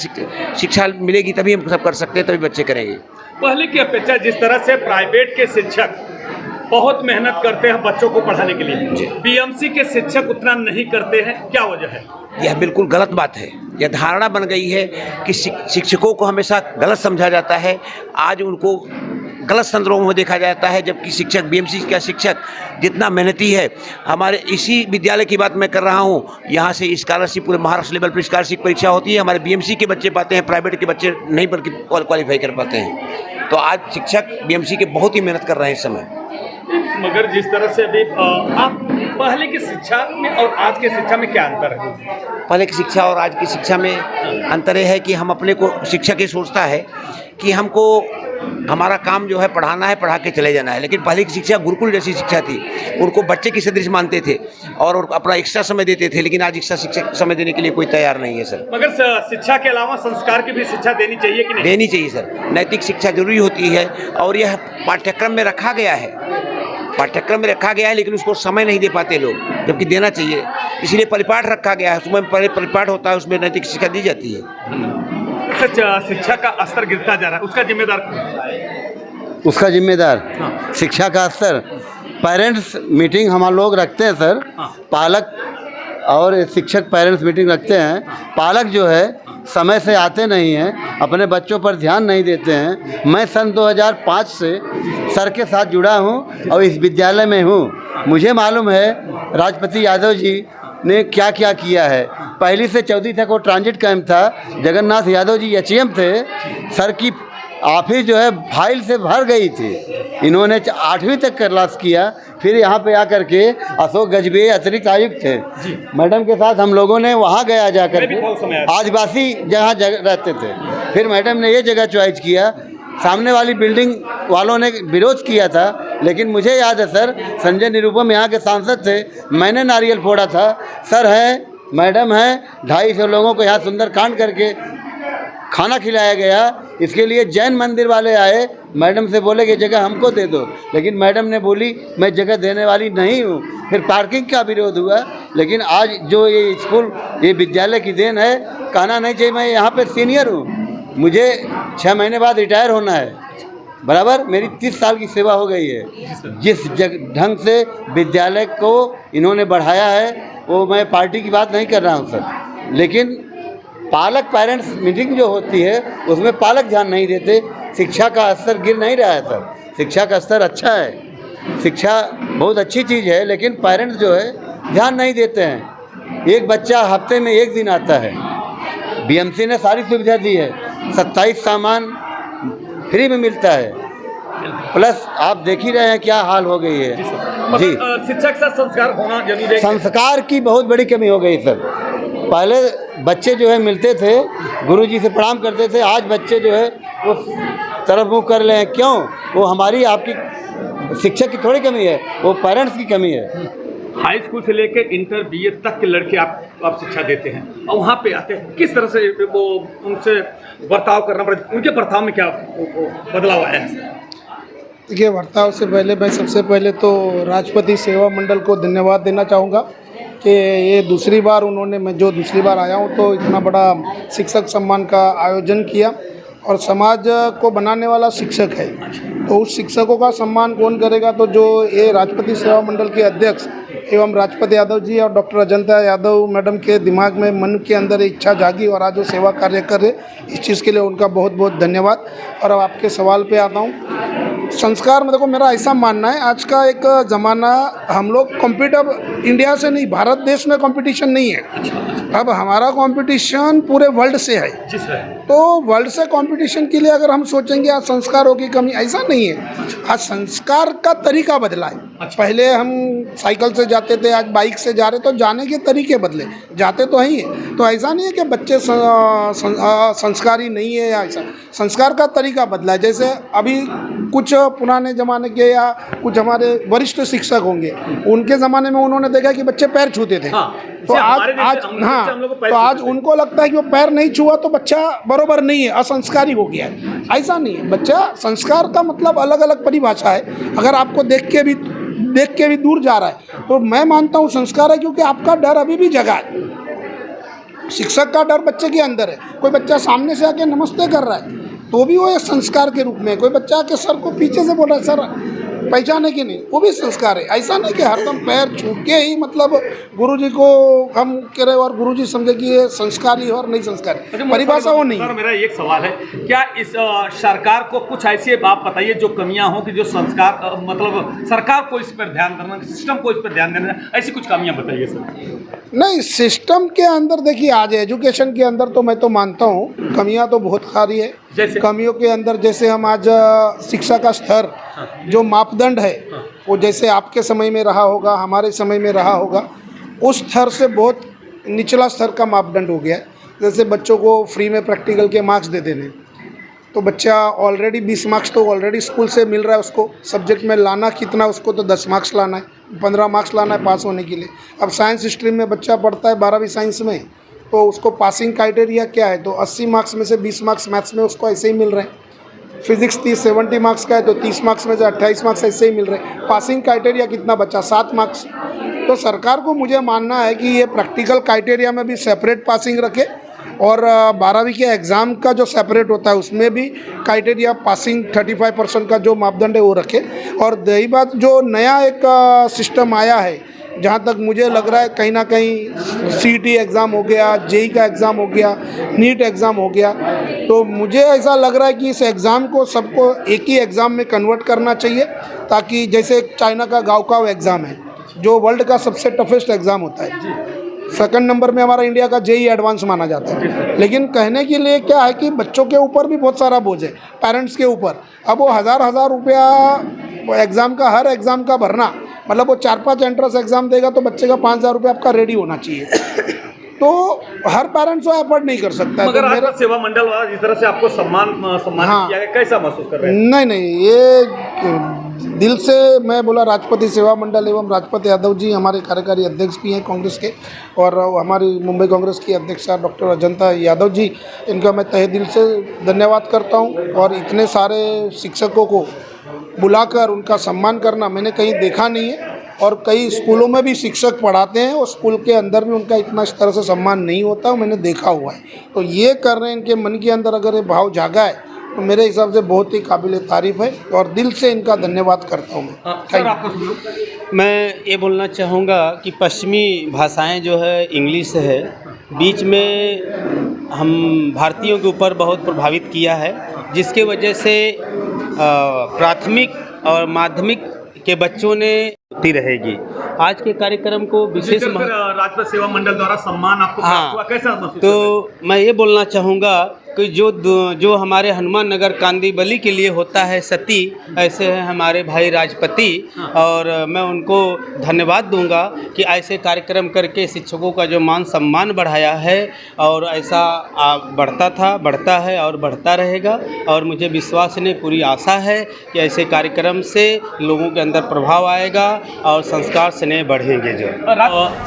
शिक्षा मिलेगी तभी हम सब कर सकते हैं, तभी बच्चे करेंगे। पहले की अपेक्षा जिस तरह से प्राइवेट के शिक्षक बहुत मेहनत करते हैं बच्चों को पढ़ाने के लिए, बीएमसी के शिक्षक उतना नहीं करते हैं, क्या वजह है? यह बिल्कुल गलत बात है। यह धारणा बन गई है कि शिक्षकों को हमेशा गलत समझा जाता है, आज उनको गलत संदर्भ में देखा जाता है, जबकि शिक्षक बीएमसी का शिक्षक जितना मेहनती है। हमारे इसी विद्यालय की बात मैं कर रहा हूँ, यहाँ से स्कॉलरशिप पूरे महाराष्ट्र लेवल पर स्कॉलरशिप परीक्षा होती है, हमारे बीएमसी के बच्चे पाते हैं, प्राइवेट के बच्चे नहीं बल्कि क्वालिफाई कर पाते हैं। तो आज शिक्षक बीएमसी के बहुत ही मेहनत कर रहे हैं इस समय। मगर जिस तरह से अभी आप पहले की शिक्षा में और आज के शिक्षा में क्या अंतर है? पहले की शिक्षा और आज की शिक्षा में अंतर यह है कि हम अपने को, शिक्षक ये सोचता है कि हमको हमारा काम जो है पढ़ाना है, पढ़ा के चले जाना है। लेकिन पहले की शिक्षा गुरुकुल जैसी शिक्षा थी, उनको बच्चे की सदृश मानते थे और अपना एक्स्ट्रा समय देते थे। लेकिन आज एक्स्ट्रा शिक्षक समय देने के लिए कोई तैयार नहीं है सर। मगर शिक्षा के अलावा संस्कार की भी शिक्षा देनी चाहिए कि नहीं? देनी चाहिए सर। नैतिक शिक्षा जरूरी होती है और यह पाठ्यक्रम में रखा गया है, लेकिन उसको समय नहीं दे पाते लोग, जबकि देना चाहिए। इसलिए परिपाठ रखा गया है, उसमें परिपाठ होता है, उसमें नैतिक शिक्षा दी जाती है। शिक्षा का स्तर गिरता जा रहा है, उसका जिम्मेदार उसका जिम्मेदार शिक्षा का स्तर। पेरेंट्स मीटिंग हम लोग रखते हैं सर, पालक और शिक्षक पेरेंट्स मीटिंग रखते हैं। पालक जो है समय से आते नहीं हैं, अपने बच्चों पर ध्यान नहीं देते हैं। मैं सन 2005 से सर के साथ जुड़ा हूं और इस विद्यालय में हूं। मुझे मालूम है राष्ट्रपति यादव जी ने क्या क्या किया है। पहली से चौथी तक वो ट्रांजिट कैंप था, जगन्नाथ यादव जी एचएम थे, सर की ऑफिस जो है फाइल से भर गई थी। इन्होंने 8वीं तक क्लास किया, फिर यहाँ पे आकर के अशोक गजबे अतिरिक्त आयुक्त थे, मैडम के साथ हम लोगों ने वहाँ गया जाकर के, आदिवासी जहाँ रहते थे। फिर मैडम ने ये जगह चॉइस किया, सामने वाली बिल्डिंग वालों ने विरोध किया था, लेकिन मुझे याद है सर, संजय निरुपम यहाँ के सांसद थे, मैंने नारियल फोड़ा था। सर है, मैडम है, 250 लोगों को यहाँ सुंदरकांड करके खाना खिलाया गया। इसके लिए जैन मंदिर वाले आए, मैडम से बोले कि जगह हमको दे दो, लेकिन मैडम ने बोली मैं जगह देने वाली नहीं हूँ। फिर पार्किंग का विरोध हुआ, लेकिन आज जो ये स्कूल, ये विद्यालय की देन है, कहना नहीं चाहिए। मैं यहाँ पे सीनियर हूँ, मुझे 6 महीने बाद रिटायर होना है, बराबर मेरी 30 साल की सेवा हो गई है। जिस ढंग से विद्यालय को इन्होंने बढ़ाया है, वो मैं पार्टी की बात नहीं कर रहा हूँ सर, लेकिन पालक पेरेंट्स मीटिंग जो होती है उसमें पालक ध्यान नहीं देते। शिक्षा का स्तर गिर नहीं रहा है सर, शिक्षा का स्तर अच्छा है, शिक्षा बहुत अच्छी चीज़ है, लेकिन पेरेंट्स जो है ध्यान नहीं देते हैं। एक बच्चा हफ्ते में 1 दिन आता है, बीएमसी ने सारी सुविधा दी है, 27 सामान फ्री में मिलता है, प्लस आप देख ही रहे हैं क्या हाल हो गई है जी। शिक्षा के साथ संस्कार होना जरूरी है। संस्कार की बहुत बड़ी कमी हो गई सर। पहले बच्चे जो है मिलते थे, गुरुजी से प्रणाम करते थे, आज बच्चे जो है वो तरफ मुँह कर ले। क्यों? वो हमारी आपकी शिक्षक की थोड़ी कमी है, वो पेरेंट्स की कमी है। हाई स्कूल से लेकर इंटर बीए तक के लड़के आप शिक्षा देते हैं, और वहाँ पे आते हैं, किस तरह से वो उनसे बर्ताव करना पड़ता है, उनके बर्ताव में क्या बदलाव आया है? देखिए, बर्ताव से पहले मैं सबसे पहले तो राष्ट्रपति सेवा मंडल को धन्यवाद देना चाहूँगा कि ये दूसरी बार उन्होंने, मैं जो दूसरी बार आया हूँ तो इतना बड़ा शिक्षक सम्मान का आयोजन किया, और समाज को बनाने वाला शिक्षक है, तो उस शिक्षकों का सम्मान कौन करेगा? तो जो ये राष्ट्रपति सेवा मंडल के अध्यक्ष एवं राष्ट्रपति यादव जी और डॉक्टर अजंता यादव मैडम के दिमाग में, मन के अंदर इच्छा जागी और आज वो सेवा कार्य कर रहे, इस चीज़ के लिए उनका बहुत बहुत धन्यवाद। और अब आपके सवाल पे आता हूँ। संस्कार में देखो, मेरा ऐसा मानना है, आज का एक ज़माना, हम लोग कॉम्पिटिटिव इंडिया से नहीं, भारत देश में कंपटीशन नहीं है, अब हमारा कंपटीशन पूरे वर्ल्ड से है। तो वर्ल्ड से कंपटीशन के लिए अगर हम सोचेंगे आज संस्कारों की कमी, ऐसा नहीं है। आज संस्कार का तरीका बदला है। पहले हम साइकिल से जाते थे, आज बाइक से जा रहे, तो जाने के तरीके बदले, जाते तो ही है। तो ऐसा नहीं है कि बच्चे संस्कारी नहीं है, या ऐसा संस्कार का तरीका बदला है। जैसे अभी कुछ पुराने ज़माने के या कुछ हमारे वरिष्ठ शिक्षक होंगे, उनके ज़माने में उन्होंने देखा कि बच्चे पैर छूते थे। तो आज उनको लगता है कि वो पैर नहीं छुआ तो बच्चा बरोबर नहीं है, असंस्कारी हो गया है। ऐसा नहीं है। बच्चा, संस्कार का मतलब अलग अलग परिभाषा है। अगर आपको देख के भी दूर जा रहा है तो मैं मानता हूँ संस्कार है, क्योंकि आपका डर अभी भी जगा है। शिक्षक का डर बच्चे के अंदर है। कोई बच्चा सामने से आके नमस्ते कर रहा है तो भी वो एक संस्कार के रूप में, कोई बच्चा आके सर को पीछे से बोल रहा है सर पहचाने की नहीं, वो भी संस्कार है। ऐसा नहीं कि हरदम पैर छू के ही मतलब गुरुजी को हम कह रहे और गुरुजी समझे कि ये संस्कारी है और नहीं संस्कारी, परिभाषा वो नहीं है। मेरा एक सवाल है, क्या इस सरकार को कुछ ऐसी बात बताइए जो कमियां हो कि जो संस्कार, मतलब सरकार को इस पर ध्यान देना, सिस्टम को इस पर ध्यान देना, ऐसी कुछ कमियां बताइए सर। नहीं, सिस्टम के अंदर देखिए, आज एजुकेशन के अंदर तो मैं तो मानता हूँ कमियाँ तो बहुत सारी है। जैसे कमियों के अंदर जैसे हम आज शिक्षा का स्तर, जो मापदंड है, वो जैसे आपके समय में रहा होगा, हमारे समय में रहा होगा, उस स्तर से बहुत निचला स्तर का मापदंड हो गया है। जैसे बच्चों को फ्री में प्रैक्टिकल के मार्क्स दे देने, तो बच्चा ऑलरेडी 20 मार्क्स तो ऑलरेडी स्कूल से मिल रहा है उसको। सब्जेक्ट में लाना कितना, उसको तो 10 मार्क्स लाना है, 15 मार्क्स लाना है पास होने के लिए। अब साइंस स्ट्रीम में बच्चा पढ़ता है 12वीं साइंस में, तो उसको पासिंग क्राइटेरिया क्या है? तो 80 मार्क्स में से 20 मार्क्स मैथ्स में उसको ऐसे ही मिल रहे हैं। फिजिक्स 70 मार्क्स का है तो 30 मार्क्स में से 28 मार्क्स ऐसे ही मिल रहे हैं। पासिंग क्राइटेरिया कितना बचा? 7 मार्क्स। तो सरकार को मुझे मानना है कि ये प्रैक्टिकल क्राइटेरिया में भी सेपरेट पासिंग रखे, और 12वीं के एग्ज़ाम का जो सेपरेट होता है उसमें भी क्राइटेरिया पासिंग 35% का जो मापदंड है वो रखे। और रही बात जो नया एक सिस्टम आया है जहाँ तक मुझे लग रहा है कहीं ना कहीं सीईटी एग्ज़ाम हो गया, जेई का एग्ज़ाम हो गया, नीट एग्ज़ाम हो गया, तो मुझे ऐसा लग रहा है कि इस एग्ज़ाम को सबको एक ही एग्ज़ाम में कन्वर्ट करना चाहिए, ताकि जैसे चाइना का गाओकाव एग्ज़ाम है जो वर्ल्ड का सबसे टफेस्ट एग्ज़ाम होता है, सेकंड नंबर में हमारा इंडिया का जेई एडवांस माना जाता है। लेकिन कहने के लिए क्या है कि बच्चों के ऊपर भी बहुत सारा बोझ है, पेरेंट्स के ऊपर। अब वो हज़ार रुपया एग्ज़ाम का, हर एग्ज़ाम का भरना, मतलब वो 4-5 एंट्रेंस एग्ज़ाम देगा तो बच्चे का 5,000 रुपये आपका रेडी होना चाहिए। तो हर पेरेंट्स वो अफोर्ड नहीं कर सकता है। मगर तो मेरा सेवा मंडल वाला जिस तरह से आपको सम्मान हाँ। किया गया, कैसा महसूस कर रहे हैं? नहीं, ये दिल से मैं बोला। राष्ट्रपति सेवा मंडल एवं राजपति यादव जी हमारे कार्यकारी अध्यक्ष भी हैं कांग्रेस के, और हमारी मुंबई कांग्रेस की अध्यक्षा डॉक्टर अजंता यादव जी, इनका मैं तहे दिल से धन्यवाद करता हूं। और इतने सारे शिक्षकों को बुलाकर उनका सम्मान करना मैंने कहीं देखा नहीं है, और कई स्कूलों में भी शिक्षक पढ़ाते हैं और स्कूल के अंदर भी उनका इतना इस तरह से सम्मान नहीं होता, मैंने देखा हुआ है। तो ये कर रहे हैं, इनके मन के अंदर अगर ये भाव जागा है तो मेरे हिसाब से बहुत ही काबिल तारीफ है, और दिल से इनका धन्यवाद करता हूँ मैं। सर आपको मैं ये बोलना चाहूँगा कि पश्चिमी भाषाएं जो है, इंग्लिश है, बीच में हम भारतीयों के ऊपर बहुत प्रभावित किया है, जिसके वजह से प्राथमिक और माध्यमिक के बच्चों ने रहेगी। आज के कार्यक्रम को विशेष राजपथ सेवा मंडल द्वारा सम्मान आपको प्राप्त हुआ, कैसा महसूस? तो मैं ये बोलना चाहूँगा कि जो हमारे हनुमान नगर कांदीवली के लिए होता है सती, ऐसे हैं हमारे भाई राजपति, और मैं उनको धन्यवाद दूंगा कि ऐसे कार्यक्रम करके शिक्षकों का जो मान सम्मान बढ़ाया है, और ऐसा बढ़ता है और बढ़ता रहेगा। और मुझे विश्वास नहीं, पूरी आशा है कि ऐसे कार्यक्रम से लोगों के अंदर प्रभाव आएगा और संस्कार स्नेह बढ़ेंगे। जो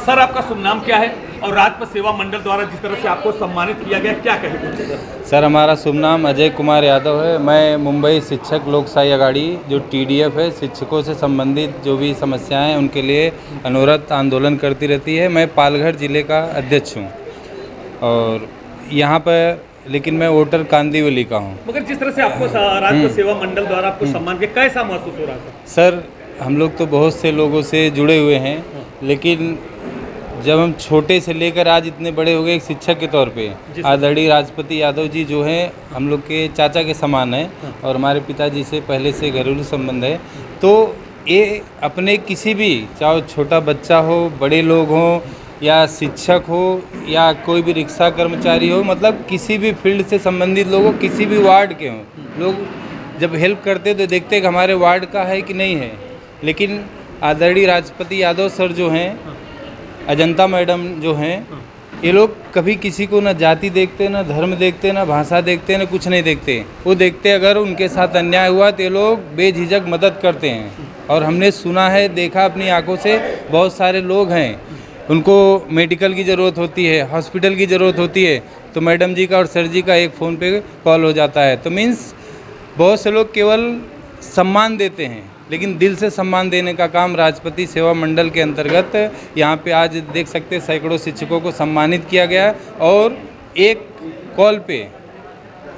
सर आपका शुभ नाम क्या है, और राजपथ सेवा मंडल द्वारा जिस तरह से आपको सम्मानित किया गया, क्या कहेंगे? सर हमारा शुभ नाम अजय कुमार यादव है। मैं मुंबई शिक्षक लोकशाही अघाड़ी जो TDF है, शिक्षकों से संबंधित जो भी समस्याएं हैं उनके लिए अनवरत आंदोलन करती रहती है। मैं पालघर ज़िले का अध्यक्ष हूं, और यहाँ पर लेकिन मैं वोटर कांदीवली का हूँ। मगर जिस तरह से आपको राजपथ सेवा मंडल द्वारा आपको सम्मान किया, कैसा महसूस हो रहा था? सर हम लोग तो बहुत से लोगों से जुड़े हुए हैं, लेकिन जब हम छोटे से लेकर आज इतने बड़े हो गए एक शिक्षक के तौर पे, आदरणीय राजपति यादव जी जो हैं हम लोग के चाचा के समान हैं, और हमारे पिताजी से पहले से घरेलू संबंध है। तो ये अपने किसी भी, चाहे छोटा बच्चा हो, बड़े लोग हों, या शिक्षक हो, या कोई भी रिक्शा कर्मचारी हो, मतलब किसी भी फील्ड से संबंधित लोग हो, किसी भी वार्ड के हों, लोग जब हेल्प करते तो देखते कि हमारे वार्ड का है कि नहीं है। लेकिन आदरणीय राजपति यादव सर जो हैं, अजंता मैडम जो हैं, ये लोग कभी किसी को ना जाति देखते, ना धर्म देखते, ना भाषा देखते, ना कुछ नहीं देखते। वो देखते अगर उनके साथ अन्याय हुआ तो ये लोग बेझिझक मदद करते हैं। और हमने सुना है, देखा अपनी आंखों से, बहुत सारे लोग हैं उनको मेडिकल की ज़रूरत होती है, हॉस्पिटल की ज़रूरत होती है, तो मैडम जी का और सर जी का एक फ़ोन पे कॉल हो जाता है। तो मीन्स बहुत से लोग केवल सम्मान देते हैं, लेकिन दिल से सम्मान देने का काम राजपति सेवा मंडल के अंतर्गत यहाँ पे आज देख सकते हैं सैकड़ों शिक्षकों को सम्मानित किया गया। और एक कॉल पे,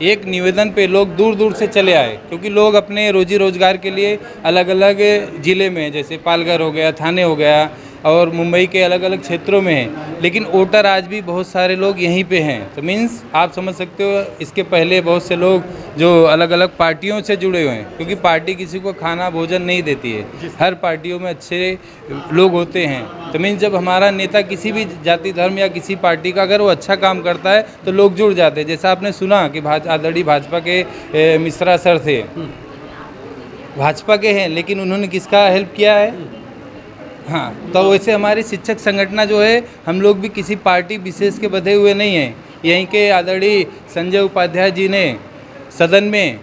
एक निवेदन पे लोग दूर दूर से चले आए, क्योंकि लोग अपने रोजी रोजगार के लिए अलग अलग ज़िले में, जैसे पालघर हो गया, थाने हो गया, और मुंबई के अलग अलग क्षेत्रों में हैं, लेकिन वोटर आज भी बहुत सारे लोग यहीं पे हैं। तो मीन्स आप समझ सकते हो, इसके पहले बहुत से लोग जो अलग अलग पार्टियों से जुड़े हुए हैं, क्योंकि पार्टी किसी को खाना भोजन नहीं देती है, हर पार्टियों में अच्छे लोग होते हैं। तो मीन्स जब हमारा नेता किसी भी जाति धर्म या किसी पार्टी का अगर वो अच्छा काम करता है तो लोग जुड़ जाते हैं। जैसा आपने सुना कि आदरणीय भाजपा के मिश्रा सर थे, भाजपा के हैं, लेकिन उन्होंने किसका हेल्प किया है? हाँ, तो वैसे हमारी शिक्षक संगठन जो है, हम लोग भी किसी पार्टी विशेष के बंधे हुए नहीं हैं। यहीं के आदरणीय संजय उपाध्याय जी ने सदन में,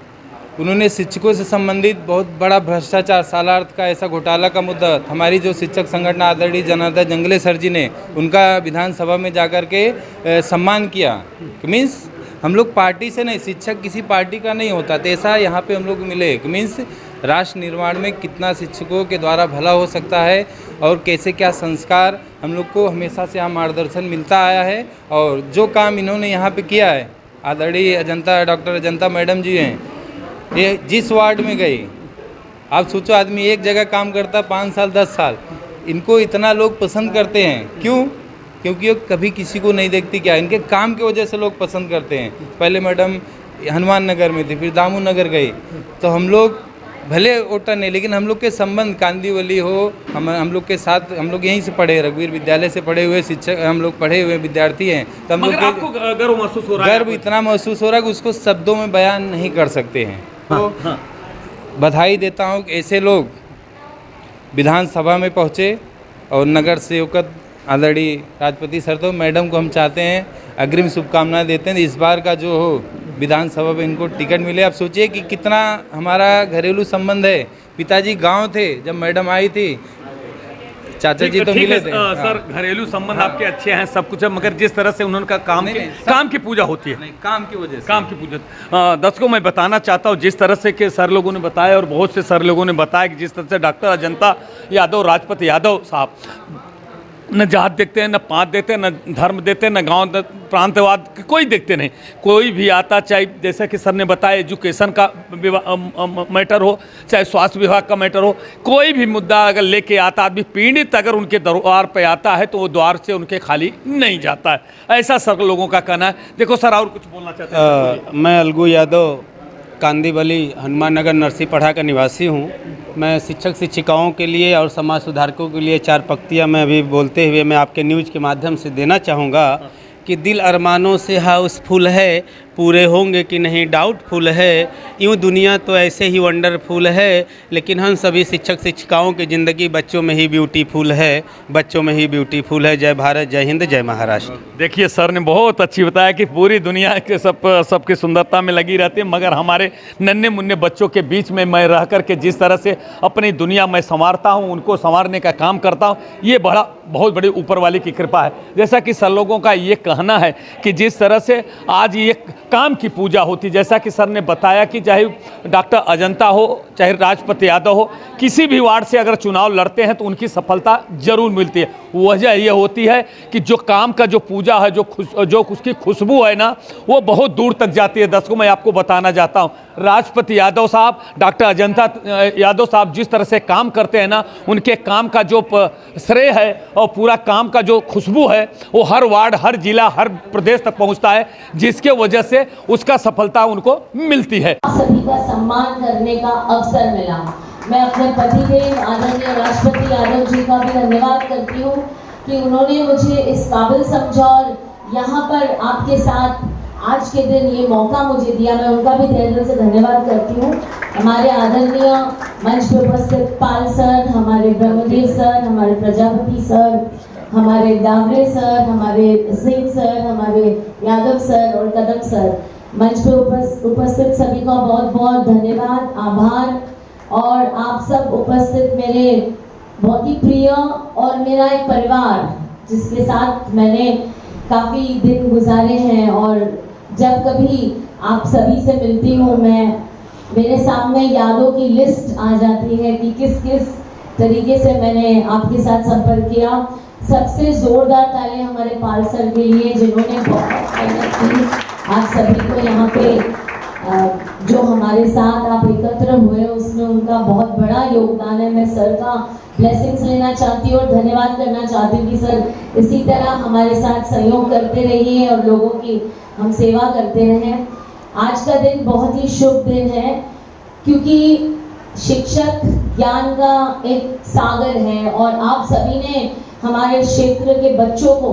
उन्होंने शिक्षकों से संबंधित बहुत बड़ा भ्रष्टाचार, सालार्थ का ऐसा घोटाला का मुद्दा, हमारी जो शिक्षक संगठन आदरणीय जनार्दन जंगले सर जी ने उनका विधानसभा में जाकर के सम्मान किया। मीन्स हम लोग पार्टी से नहीं, शिक्षक किसी पार्टी का नहीं होता, तो ऐसा यहाँ पे हम लोग मिले। मीन्स राष्ट्र निर्माण में कितना शिक्षकों के द्वारा भला हो सकता है, और कैसे क्या संस्कार हम लोग को हमेशा से यहाँ मार्गदर्शन मिलता आया है। और जो काम इन्होंने यहाँ पे किया है, आदरणीय डॉक्टर अजंता मैडम जी हैं, ये जिस वार्ड में गई, आप सोचो आदमी एक जगह काम करता 5 साल 10 साल, इनको इतना लोग पसंद करते हैं। क्यों? क्योंकि वो कभी किसी को नहीं देखती, क्या इनके काम की वजह से लोग पसंद करते हैं। पहले मैडम हनुमान नगर में थी, फिर दामू नगर गई, तो हम लोग भले वोटर नहीं, लेकिन हम लोग के संबंध कांदीवली हो, हम लोग के साथ, हम लोग यहीं से पढ़े, रघुवीर विद्यालय से पढ़े हुए शिक्षक, हम लोग पढ़े हुए विद्यार्थी हैं, तो हम लोग आपको गर्व महसूस हो रहा है? गर्व इतना महसूस हो रहा है कि उसको शब्दों में बयान नहीं कर सकते हैं। तो बधाई देता हूँ कि ऐसे लोग विधानसभा में पहुँचे और नगर सेवक आदरणीय राजपति सर, तो मैडम को हम चाहते हैं, अग्रिम शुभकामनाएं देते हैं, इस बार का जो हो विधानसभा में इनको टिकट मिले। आप सोचिए कि कितना हमारा घरेलू संबंध है। पिताजी गांव थे जब मैडम आई थी, चाचा जी तो मिले थे। सर घरेलू संबंध आपके अच्छे हैं, सब कुछ है, मगर जिस तरह से उन्होंने काम की पूजा होती है, काम की वजह से, काम की पूजा। दर्शकों मैं बताना चाहता हूँ, जिस तरह से कि सर लोगों ने बताया और बहुत से सर लोगों ने बताया कि जिस तरह से डॉक्टर अजंता यादव, राजपति यादव साहब न जात देखते हैं, न पात देते हैं, न धर्म देते हैं, न गांव प्रांतवाद कोई देखते नहीं। कोई भी आता, चाहे जैसा कि सर ने बताया एजुकेशन का मैटर हो, चाहे स्वास्थ्य विभाग का मैटर हो, कोई भी मुद्दा अगर लेके आता, आदमी पीड़ित अगर उनके द्वार पे आता है तो वो द्वार से उनके खाली नहीं जाता है। ऐसा सर लोगों का कहना है। देखो सर और कुछ बोलना चाहते हैं? मैं अलगू यादव, कांदीवली हनुमान नगर नरसीपढ़ा का निवासी हूँ। मैं शिक्षक शिक्षिकाओं के लिए और समाज सुधारकों के लिए 4 पंक्तियाँ मैं अभी बोलते हुए मैं आपके न्यूज़ के माध्यम से देना चाहूँगा कि दिल अरमानों से हाउसफुल है, पूरे होंगे कि नहीं डाउटफुल है, यूँ दुनिया तो ऐसे ही वंडरफुल है, लेकिन हम सभी शिक्षक शिक्षिकाओं की ज़िंदगी बच्चों में ही ब्यूटीफुल है, बच्चों में ही ब्यूटीफुल है। जय भारत, जय हिंद, जय महाराष्ट्र। देखिए सर ने बहुत अच्छी बताया कि पूरी दुनिया के सबकी सुंदरता में लगी रहती है, मगर हमारे नन्हे मुन्ने बच्चों के बीच में मैं रह कर के जिस तरह से अपनी दुनिया में संवारता हूँ, उनको संवारने का काम करता हूँ, ये बहुत बड़ी ऊपर वाले की कृपा है। जैसा कि सर लोगों का ये कहना है कि जिस तरह से आज ये काम की पूजा होती, जैसा कि सर ने बताया कि चाहे डॉक्टर अजंता हो, चाहे राजपति यादव हो, किसी भी वार्ड से अगर चुनाव लड़ते हैं तो उनकी सफलता जरूर मिलती है। वजह ये होती है कि जो काम का जो पूजा है, जो उसकी खुशबू है ना, वो बहुत दूर तक जाती है। दर्शकों मैं आपको बताना चाहता हूँ, राजपति यादव साहब, डॉक्टर अजंता यादव साहब जिस तरह से काम करते हैं ना, उनके काम का जो श्रेय है और पूरा काम का जो खुशबू है वो हर वार्ड, हर जिला, हर प्रदेश तक पहुंचता है, जिसके वजह से उसका सफलता उनको मिलती है। सभी का सम्मान करने का अवसर मिला। मैं अपने पतिदेव आदरणीय राष्ट्रपति यादव जी का भी धन्यवाद करती हूँ कि उन्होंने मुझे इस काबिल समझा और यहाँ पर आपके साथ आज के दिन ये मौका मुझे दिया। मैं उनका भी तहे दिल से धन्यवाद करती हूँ। हमारे आदरणीय मंच पर उपस्थित पाल सर, हमारे ब्रह्मदेव सर, हमारे प्रजापति सर, हमारे डावरे सर, हमारे सिंह सर, हमारे यादव सर और कदम सर, मंच पर उपस्थित सभी का बहुत बहुत धन्यवाद, आभार। और आप सब उपस्थित मेरे बहुत ही प्रिय और मेरा एक परिवार जिसके साथ मैंने काफ़ी दिन गुजारे हैं, और जब कभी आप सभी से मिलती हूँ मेरे सामने यादों की लिस्ट आ जाती है कि किस किस तरीके से मैंने आपके साथ संपर्क किया। सबसे जोरदार ताली हमारे पाल सर के लिए जिन्होंने बहुत मेहनत की। आप सभी को यहाँ पे जो हमारे साथ आप एकत्र हुए उसमें उनका बहुत बड़ा योगदान है। मैं सर का ब्लेसिंग्स लेना चाहती हूँ और धन्यवाद करना चाहती हूँ कि सर इसी तरह हमारे साथ सहयोग करते रहिए और लोगों की हम सेवा करते रहें। आज का दिन बहुत ही शुभ दिन है क्योंकि शिक्षक ज्ञान का एक सागर है और आप सभी ने हमारे क्षेत्र के बच्चों को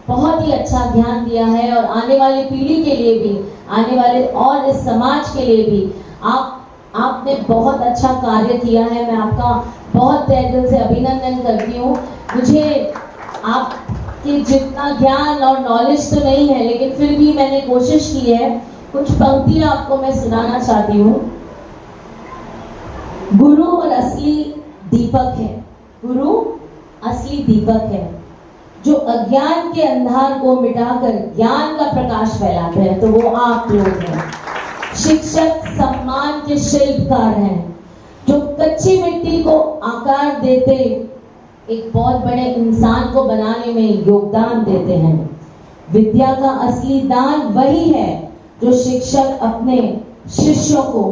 बहुत ही अच्छा ज्ञान दिया है और आने वाली पीढ़ी के लिए भी, आने वाले और इस समाज के लिए भी आपने बहुत अच्छा कार्य किया है। मैं आपका बहुत तहे दिल से अभिनंदन करती हूँ। मुझे आपके जितना ज्ञान और नॉलेज तो नहीं है, लेकिन फिर भी मैंने कोशिश की है। कुछ पंक्तियाँ आपको मैं सुनाना चाहती हूँ। गुरु और असली दीपक है, गुरु असली दीपक है जो अज्ञान के अंधार को मिटाकर ज्ञान का प्रकाश फैलाते हैं, तो वो आप लोग हैं। शिक्षक सम्मान के शिल्पकार हैं जो कच्ची मिट्टी को आकार देते एक बहुत बड़े इंसान को बनाने में योगदान देते हैं। विद्या का असली दान वही है जो शिक्षक अपने शिष्यों को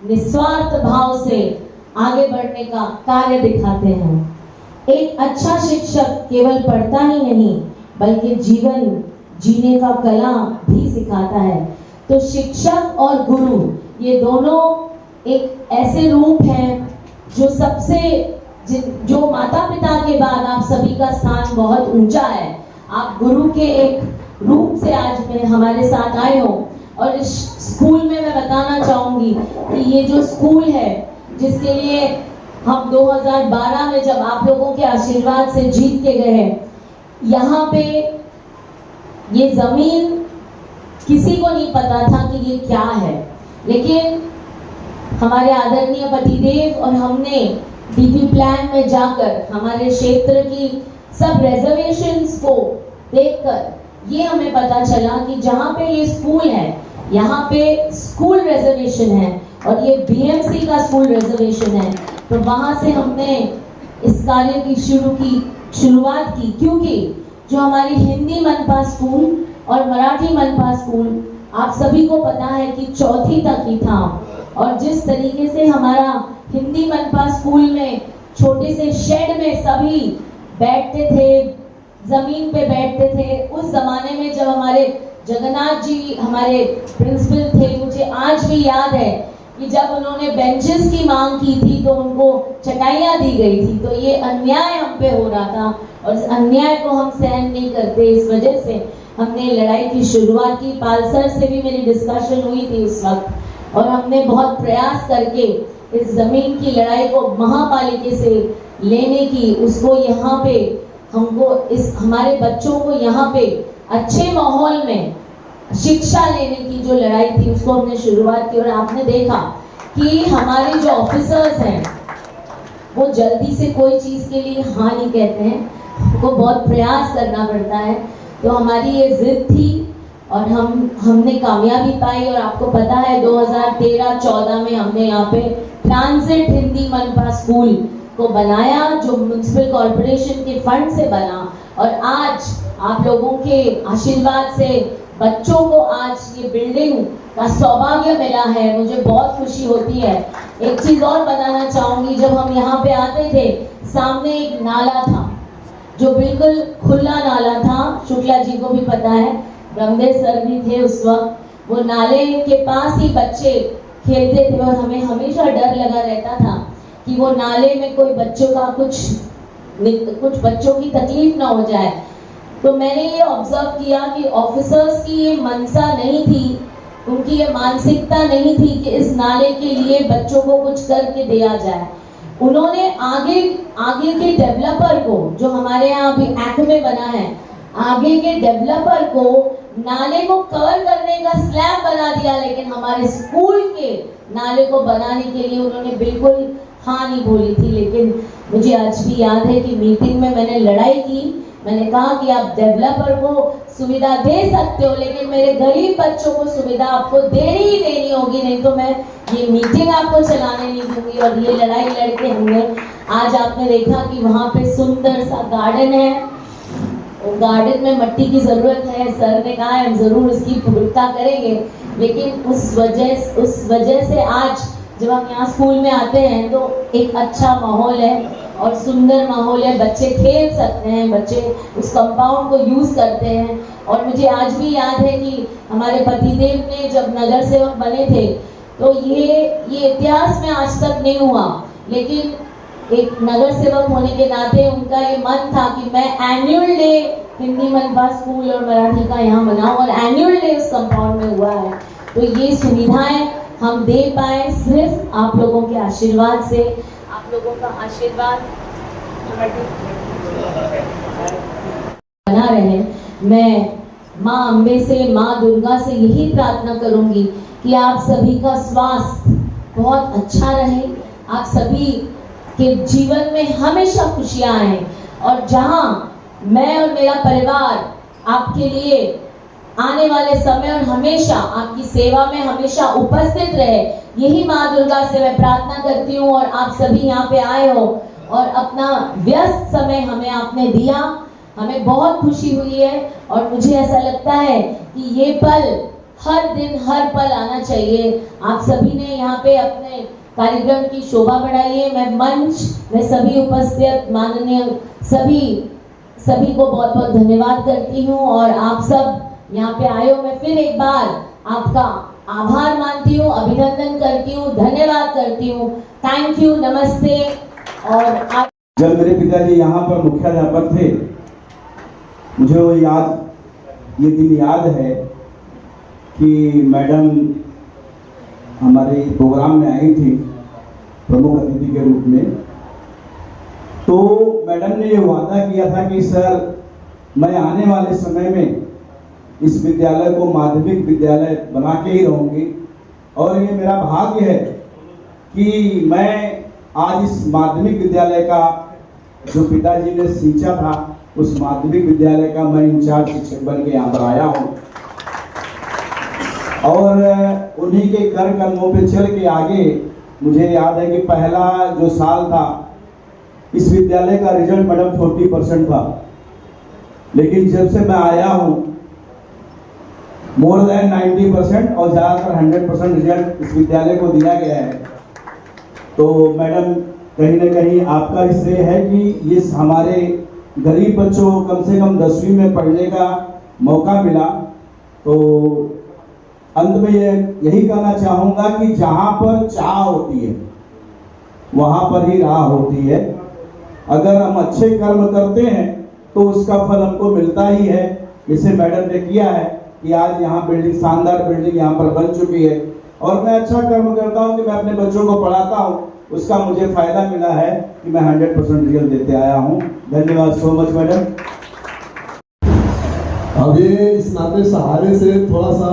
निस्वार्थ भाव से आगे बढ़ने का कार्य दिखाते हैं। एक अच्छा शिक्षक केवल पढ़ता ही नहीं बल्कि जीवन जीने का कला भी सिखाता है। तो शिक्षक और गुरु ये दोनों एक ऐसे रूप हैं जो जो माता पिता के बाद आप सभी का स्थान बहुत ऊंचा है। आप गुरु के एक रूप से आज में हमारे साथ आए हो। और इस स्कूल में मैं बताना चाहूँगी कि ये जो स्कूल है जिसके लिए हम 2012 में जब आप लोगों के आशीर्वाद से जीत के गए हैं, यहाँ पे ये ज़मीन किसी को नहीं पता था कि ये क्या है, लेकिन हमारे आदरणीय पतिदेव और हमने डीपी प्लान में जाकर हमारे क्षेत्र की सब रिजर्वेशंस को देखकर ये हमें पता चला कि जहाँ पे ये स्कूल है यहाँ पे स्कूल रिजर्वेशन है और ये बीएमसी का स्कूल रिजर्वेशन है। तो वहाँ से हमने इस कार्य की शुरुआत की, क्योंकि जो हमारी हिंदी मनपा स्कूल और मराठी मनपा स्कूल आप सभी को पता है कि 4th तक ही था। और जिस तरीके से हमारा हिंदी मनपा स्कूल में छोटे से शेड में सभी बैठते थे, जमीन पे बैठते थे, उस जमाने में जब हमारे जगन्नाथ जी हमारे प्रिंसिपल थे, मुझे आज भी याद है कि जब उन्होंने बेंचेस की मांग की थी तो उनको चटाइयाँ दी गई थी। तो ये अन्याय हम पे हो रहा था और इस अन्याय को हम सहन नहीं करते। इस वजह से हमने लड़ाई की शुरुआत की। पालसर से भी मेरी डिस्कशन हुई थी उस वक्त और हमने बहुत प्रयास करके इस ज़मीन की लड़ाई को महापालिका से लेने की, उसको यहाँ पे हमको इस हमारे बच्चों को यहाँ पे अच्छे माहौल में शिक्षा लेने की जो लड़ाई थी उसको हमने शुरुआत की। और आपने देखा कि हमारे जो ऑफिसर्स हैं वो जल्दी से कोई चीज़ के लिए हाँ नहीं कहते हैं, उनको बहुत प्रयास करना पड़ता है। तो हमारी ये जिद थी और हमने कामयाबी पाई। और आपको पता है 2013-14 में हमने यहाँ पे ट्रांजिट हिंदी मनपा स्कूल को बनाया जो म्युनिसिपल कॉरपोरेशन के फंड से बना। और आज आप लोगों के आशीर्वाद से बच्चों को आज ये बिल्डिंग का सौभाग्य मिला है, मुझे बहुत खुशी होती है। एक चीज़ और बताना चाहूँगी, जब हम यहाँ पे आते थे सामने एक नाला था जो बिल्कुल खुला नाला था, शुक्ला जी को भी पता है, ब्रह्मदेव सर भी थे उस वक्त। वो नाले के पास ही बच्चे खेलते थे और हमें हमेशा डर लगा रहता था कि वो नाले में कोई बच्चों का कुछ बच्चों की तकलीफ ना हो जाए। तो मैंने ये ऑब्जर्व किया कि ऑफिसर्स की ये मनसा नहीं थी, उनकी ये मानसिकता नहीं थी कि इस नाले के लिए बच्चों को कुछ करके दिया जाए। उन्होंने आगे के डेवलपर को, जो हमारे यहाँ अभी एक्ट में बना है, आगे के डेवलपर को नाले को कवर करने का स्लैब बना दिया, लेकिन हमारे स्कूल के नाले को बनाने के लिए उन्होंने बिल्कुल हाँ नहीं बोली थी। लेकिन मुझे आज भी याद है कि मीटिंग में मैंने लड़ाई की, मैंने कहा कि आप डेवलपर को सुविधा दे सकते हो लेकिन मेरे गरीब बच्चों को सुविधा आपको देनी ही देनी होगी, नहीं तो मैं ये मीटिंग आपको चलाने नहीं दूंगी। और ये लड़ाई लड़के हमने आज आपने देखा कि वहाँ पे सुंदर सा गार्डन है, गार्डन में मट्टी की ज़रूरत है, सर ने कहा हम ज़रूर उसकी पूर्तता करेंगे। लेकिन उस वजह से आज जब हम यहाँ स्कूल में आते हैं तो एक अच्छा माहौल है और सुंदर माहौल है, बच्चे खेल सकते हैं, बच्चे उस कंपाउंड को यूज़ करते हैं। और मुझे आज भी याद है कि हमारे पतिदेव ने जब नगर सेवक बने थे तो ये इतिहास में आज तक नहीं हुआ, लेकिन एक नगर सेवक होने के नाते उनका ये मन था कि मैं एनुअल डे हिंदी मनपा स्कूल और मराठी का यहाँ मनाऊँ, और एनुअल डे उस कंपाउंड में हुआ है। तो ये सुविधाएं हम दे पाए सिर्फ आप लोगों के आशीर्वाद से। आप लोगों का आशीर्वाद बना रहे। मैं माँ अम्बे से, माँ दुर्गा से यही प्रार्थना करूँगी कि आप सभी का स्वास्थ्य बहुत अच्छा रहे, आप सभी के जीवन में हमेशा खुशियाँ आएँ, और जहाँ मैं और मेरा परिवार आपके लिए आने वाले समय और हमेशा आपकी सेवा में हमेशा उपस्थित रहे, यही माँ दुर्गा से मैं प्रार्थना करती हूँ। और आप सभी यहाँ पे आए हो और अपना व्यस्त समय हमें आपने दिया, हमें बहुत खुशी हुई है। और मुझे ऐसा लगता है कि ये पल हर दिन हर पल आना चाहिए। आप सभी ने यहाँ पे अपने कार्यक्रम की शोभा बढ़ाइए। मैं मंच में सभी उपस्थित माननीय सभी को बहुत बहुत धन्यवाद करती हूँ और आप सब यहाँ पे आए हो, मैं फिर एक बार आपका आभार मानती हूँ, अभिनंदन करती हूँ, धन्यवाद करती हूँ। थैंक यू, नमस्ते। और जब मेरे पिताजी यहाँ पर मुख्याध्यापक थे, मुझे वो ये दिन याद है कि मैडम हमारे प्रोग्राम में आई थी प्रमुख अतिथि के रूप में। तो मैडम ने ये वादा किया था कि सर, मैं आने वाले समय में इस विद्यालय को माध्यमिक विद्यालय बना के ही रहूँगी और ये मेरा भाग्य है कि मैं आज इस माध्यमिक विद्यालय का जो पिताजी ने सींचा था, उस माध्यमिक विद्यालय का मैं इंचार्ज शिक्षक बन के यहाँ पर आया हूँ और उन्हीं के कर कदमों पे चल के आगे मुझे याद है कि पहला जो साल था इस विद्यालय का रिजल्ट मैडम 40% था, लेकिन जब से मैं आया हूँ मोर देन 90% और ज़्यादातर 100% रिजल्ट इस विद्यालय को दिया गया है। तो मैडम, कहीं ना कहीं आपका श्रेय है कि ये हमारे गरीब बच्चों को कम से कम 10वीं में पढ़ने का मौका मिला। तो अंत में यही कहना चाहूँगा कि जहाँ पर चाह होती है वहाँ पर ही राह होती है। अगर हम अच्छे कर्म करते हैं तो उसका फल हमको मिलता ही है। जैसे मैडम ने किया है कि आज यहाँ बिल्डिंग, शानदार बिल्डिंग यहाँ पर बन चुकी है और मैं अच्छा कर्म करता हूँ कि मैं अपने बच्चों को पढ़ाता हूँ, उसका मुझे फायदा मिला है कि मैं 100% रिजल्ट देते आया हूँ। धन्यवाद सो मच मैडम। अब ये इस नाते सहारे से थोड़ा सा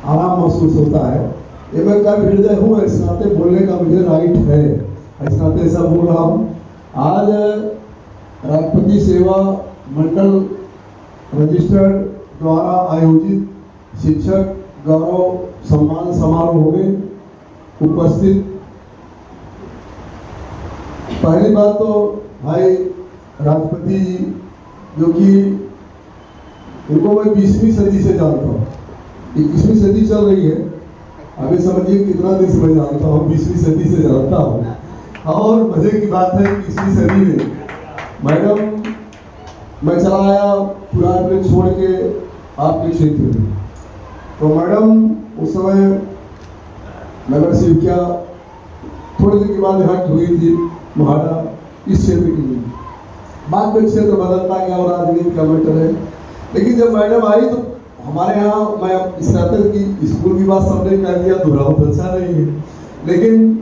आराम महसूस होता है। ये मैं कल हृदय हूँ, इस नाते बोलने का मुझे राइट है, इस नाते ऐसा बोल रहा हूँ। आज राष्ट्रपति सेवा मंडल रजिस्टर्ड द्वारा आयोजित शिक्षक गौरव सम्मान समारोह में उपस्थित पहली बात तो भाई राष्ट्रपति जी, जो कि इनको मैं 20वीं सदी से जानता हूँ, 21वीं सदी चल रही है, अभी समझिए कितना दिन से मैं जानता हूँ, 20वीं सदी से जानता हूँ। और मजे की बात है 21वीं सदी में मैडम मैं चला आया पुराने छोड़ के आपके क्षेत्र में, तो मैडम उस समय नगर सेविका थोड़े दिन के बाद हट हुई थी महाड़ा इस क्षेत्र के लिए, बाद में क्षेत्र बदलता गया और राजनीति का मैटर है। लेकिन जब मैडम आई तो हमारे यहाँ, मैं इस नाते की स्कूल की बात सबने कह दिया, दोहराओ तो अच्छा नहीं है, लेकिन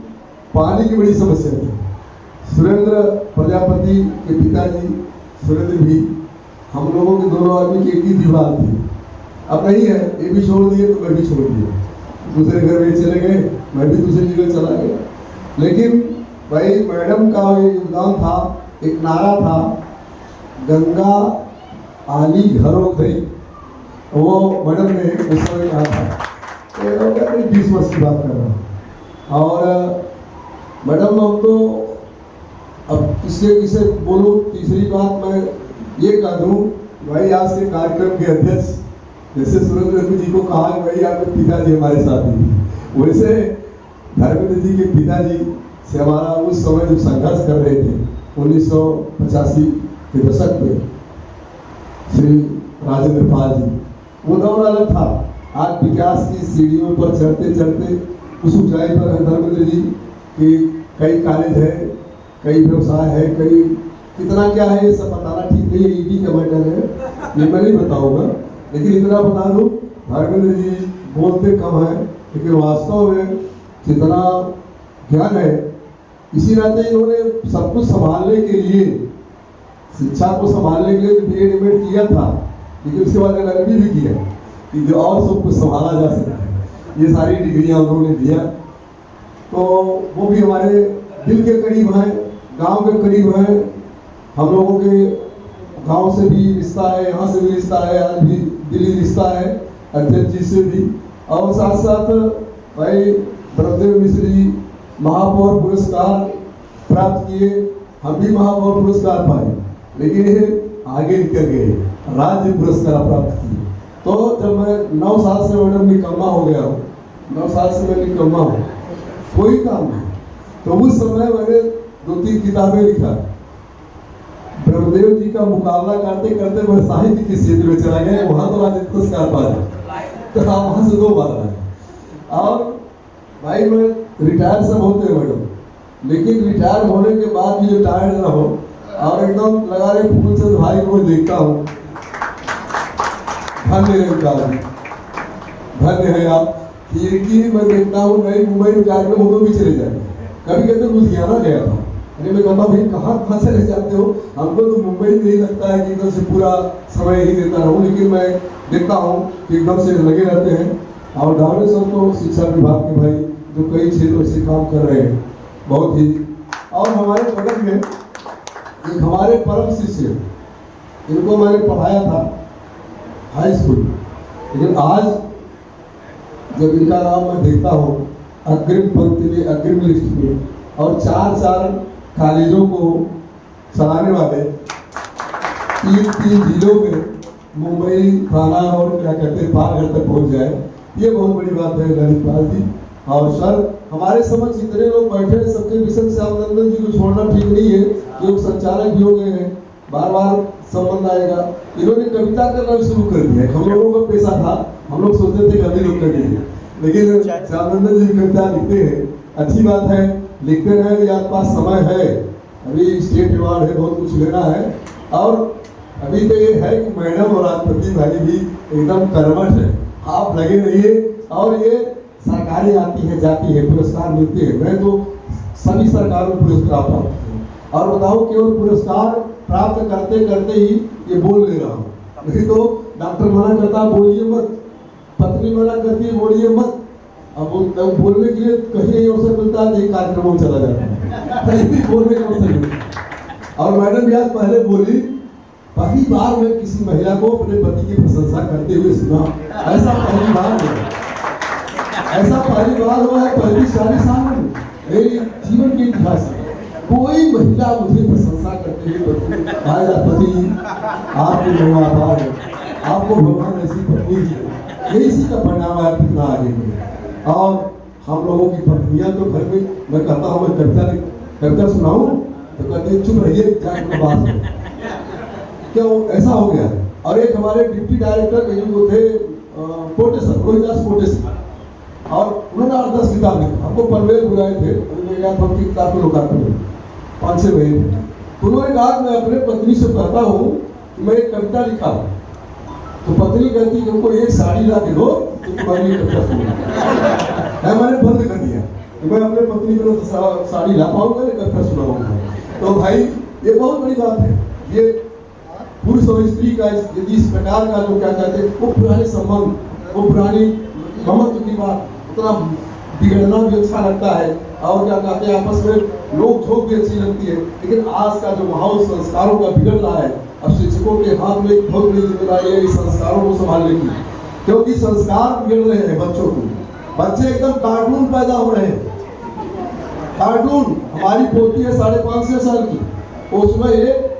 पानी की बड़ी समस्या थी। सुरेंद्र प्रजापति के पिताजी सुरेंद्र भी, हम लोगों के दोनों आदमी की एक ही दीवार थी। अब नहीं है, ये भी छोड़ दिए तो मैं भी छोड़ दिया, दूसरे घर में चले गए, मैं भी दूसरी जगह चला गया। लेकिन भाई मैडम का योगदान था, एक नारा था, गंगा आली घरों गई, वो मैडम ने उस समय कहा था। 20 वर्ष की बात कर रहा हूँ। और मैडम हम तो अब किसे बोलूँ, तीसरी बात मैं ये कह दूँ, भाई आज के कार्यक्रम के अध्यक्ष जैसे सुरेंद्र जी को कहा कि भाई आपके पिताजी हमारे साथ ही, वैसे धर्मेंद्र जी के पिताजी से हमारा उस समय जब संघर्ष कर रहे थे 1985 के दशक में, श्री राजेंद्र पाल जी, वो दौर अलग था। आज विकास की सीढ़ियों पर चढ़ते चढ़ते उस ऊंचाई पर है धर्मेंद्र जी कि कई कॉलेज है, कई व्यवसाय है, कई कितना क्या है ये सब बताना ठीक नहीं है, ईडी का मैटर है, ये मैं नहीं बताऊंगा। लेकिन इतना बता दूं, धर्मेंद्र जी बोलते कम है लेकिन वास्तव में जितना ज्ञान है, इसी नाते इन्होंने सब कुछ संभालने के लिए, शिक्षा को संभालने के लिए BEd MAd किया था, लेकिन उसके बाद LLB भी किया कि जो और सब कुछ संभाला जा सकता है। ये सारी डिग्रियां उन्होंने दिया, तो वो भी हमारे दिल के करीब हैं, गांव के करीब हैं। हम लोगों के गांव से भी रिश्ता है, यहाँ से भी रिश्ता है, आज भी दिली रिश्ता है अध्यक्ष जी से भी। और साथ साथ भाई ब्रह्मदेव मिश्र जी महापौर पुरस्कार प्राप्त किए, हम भी महापौर पुरस्कार पाए, लेकिन ये आगे निकल गए, राज्य पुरस्कार प्राप्त किए। तो जब मैं 9 साल से मैडम निकम्मा हो गया हूँ, 9 साल से मैं निकम्मा हूँ, कोई काम नहीं। तो उस समय मैंने 2-3 किताबें लिखा। ब्रह्मदेव जी का मुकाबला करते करते मैं साहित्य के क्षेत्र में चला गया, वहां तो राज्य पुरस्कार पा गया, तो वहां से 2 बार आए। और भाई मैं रिटायर सब होते हैं मैडम, लेकिन रिटायर होने के बाद भी रिटायर्ड ना हो और एकदम लगा रहे फूलचंद भाई को देखता हूँ, धन्य है उनका, धन्य है आप। खिड़की मैं देखता हूँ, नई मुंबई में जाकर वो भी चले जाते, कभी कहते लुधियाना गया था, अरे मैं कहता भाई कहाँ चले जाते हो, हमको तो मुंबई में ही लगता है कि एकदम से पूरा समय ही देता रहूँ, लेकिन मैं देखता हूँ कि एकदम से लगे रहते हैं। और डावरे सर तो शिक्षा विभाग के भाई जो कई क्षेत्रों से काम कर रहे हैं बहुत ही। और हमारे बगल में एक हमारे परम शिष्य, इनको मैंने पढ़ाया था हाई स्कूल, लेकिन आज जब इनका नाम मैं देखता हूँ अग्रिम पंक्ति में, अग्रिम लिस्ट में, और 4 कॉलेजों को चलाने वाले 3 जिलों में मुंबई, थाना और क्या कहते हैं पालघर तक पहुँच जाए, ये बहुत बड़ी बात है ललितपाल जी। और सर हमारे समझ इतने लोग बैठे हैं, सबके मिशन श्यामनंदन जी को छोड़ना ठीक नहीं है, जो संचालक भी हो गए हैं, बार बार संबंध आएगा। इन्होंने कविता करना भी शुरू कर दिया है, हम लोगों का पैसा था, हम लोग सोचते थे कभी लोग करेंगे, लेकिन श्यामनंदन जी कविता लिखते हैं, अच्छी बात है, लिखते रहे, आपके पास समय है, अभी स्टेट अवार्ड है, बहुत कुछ लेना है। और अभी तो ये है कि मैडम और राष्ट्रपति भाई भी एकदम कर्मठ है, आप लगे रहिए। और ये सरकारें आती है जाती है, पुरस्कार मिलते हैं, मैं तो सभी सरकारों को पुरस्कार प्राप्त हूँ। और बताओ केवल पुरस्कार प्राप्त करते करते ही ये बोल ले रहा हूँ, नहीं तो डॉक्टर मना करता बोलिए मत, पत्नी मना करती है बोलिए मत, अब बोलने के लिए कहीं अवसर मिलता है, एक कार्यक्रम में चला जाता है, कहीं भी बोलने का अवसर मिलता। और मैडम आज पहले बोली, पहली बार मैं किसी महिला को अपने पति की प्रशंसा करते हुए सुना, ऐसा पहली बार हुआ, ऐसा पहली बार हुआ है 35-40 साल में मेरे जीवन के इतिहास में कोई महिला मुझे प्रशंसा करते हुए भाई राष्ट्रपति आपके आभार है, आपको भगवान ऐसी पत्नी दी, ये इसी का परिणाम है, कितना आगे में। और हम लोगों की पत्नियां तो घर में, मैं कहता हूँ मैं कविता सुनाऊं तो कहते चुप रहिए, जाकर बात करो, क्यों ऐसा हो गया। और एक हमारे डिप्टी डायरेक्टर जो थे पोटे सर, रोहिदास पोटे सर, और उन्होंने 8-10 किताब लिखी, हमको पनवेल बुलाए थे, उन्होंने किताब को लोकार्पण 5-6 महीने, तो उन्होंने कहा मैं अपने पत्नी से कहता हूँ कि मैं एक कविता लिखा हूँ, तो पत्नी कहती कि हमको एक साड़ी ला के दो तो तुम्हारी ये कविता सुना, मैंने बंद कर दिया, तो मैं अपने पत्नी को साड़ी ला पाऊंगा, कविता सुनाऊंगा। तो भाई ये बहुत बड़ी बात है, ये पुरुष और स्त्री का यदि इस प्रकार का जो क्या कहते हैं वो पुराने संबंध, वो पुरानी महत्व की बात, उतना बिगड़ना भी अच्छा लगता है, और क्या कहते हैं आपस में लोग झोंक भी अच्छी लगती है। लेकिन आज का जो माहौल संस्कारों का बिगड़ रहा है, अब शिक्षकों के हाथ में एक बहुत बड़ी जिम्मेदारी है इस संस्कारों को संभालने की, क्योंकि संस्कार बिगड़ रहे हैं बच्चों को, बच्चे एकदम कार्टून पैदा हो रहे हैं, कार्टून। हमारी पोती है 5.5-6 साल की, उसमें एक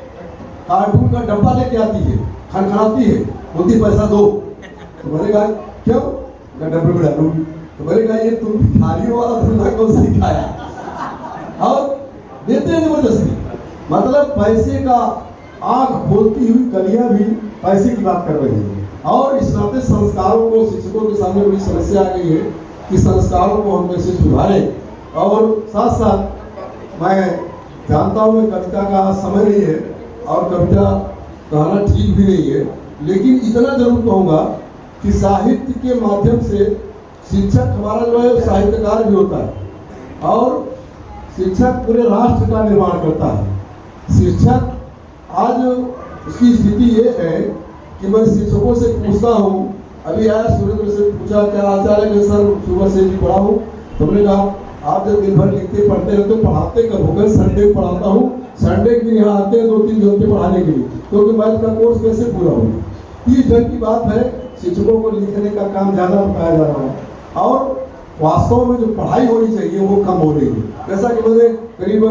कार्टून का डब्बा लेके आती है, खनखनाती है, बोलती पैसा दो, तो मैंने कहा क्यों, मैं डब्बे में डालूंगी, तो मैंने कहा ये तुम भिखारियों वाला धंधा कौन सिखाया, और देते हैं जबरदस्ती। मतलब पैसे का आंख खोलती हुई कलियां भी पैसे की बात कर रही है। और इस नाते संस्कारों को, शिक्षकों के सामने बड़ी समस्या आ गई है कि संस्कारों को हम कैसे सुधारें। और साथ साथ मैं जानता हूँ मैं कविता का समय नहीं है और कविता कहना ठीक भी नहीं है, लेकिन इतना जरूर कहूँगा कि साहित्य के माध्यम से शिक्षक हमारा जो है साहित्यकार भी होता है, और शिक्षक पूरे राष्ट्र का निर्माण करता है। शिक्षक आज उसकी स्थिति ये है कि मैं शिक्षकों से पूछता हूँ, अभी आया सुरेंद्र से पूछा क्या हालचाल है, सर सुबह से भी पढ़ा हूँ, तो हमने कहा आप जब दिन भर लिखते पढ़ते रहते हो, पढ़ाते कब हो गए, संडे को पढ़ाता हूँ, संडे के दिन यहाँ आते हैं 2-3 घंटे पढ़ाने के लिए, क्योंकि मैथ का कोर्स कैसे पूरा होगा। ये ढंग की बात है, शिक्षकों को लिखने का काम ज़्यादा बताया जा रहा है, और वास्तव में जो पढ़ाई होनी चाहिए वो कम हो रही है, जैसा कि मैंने करीब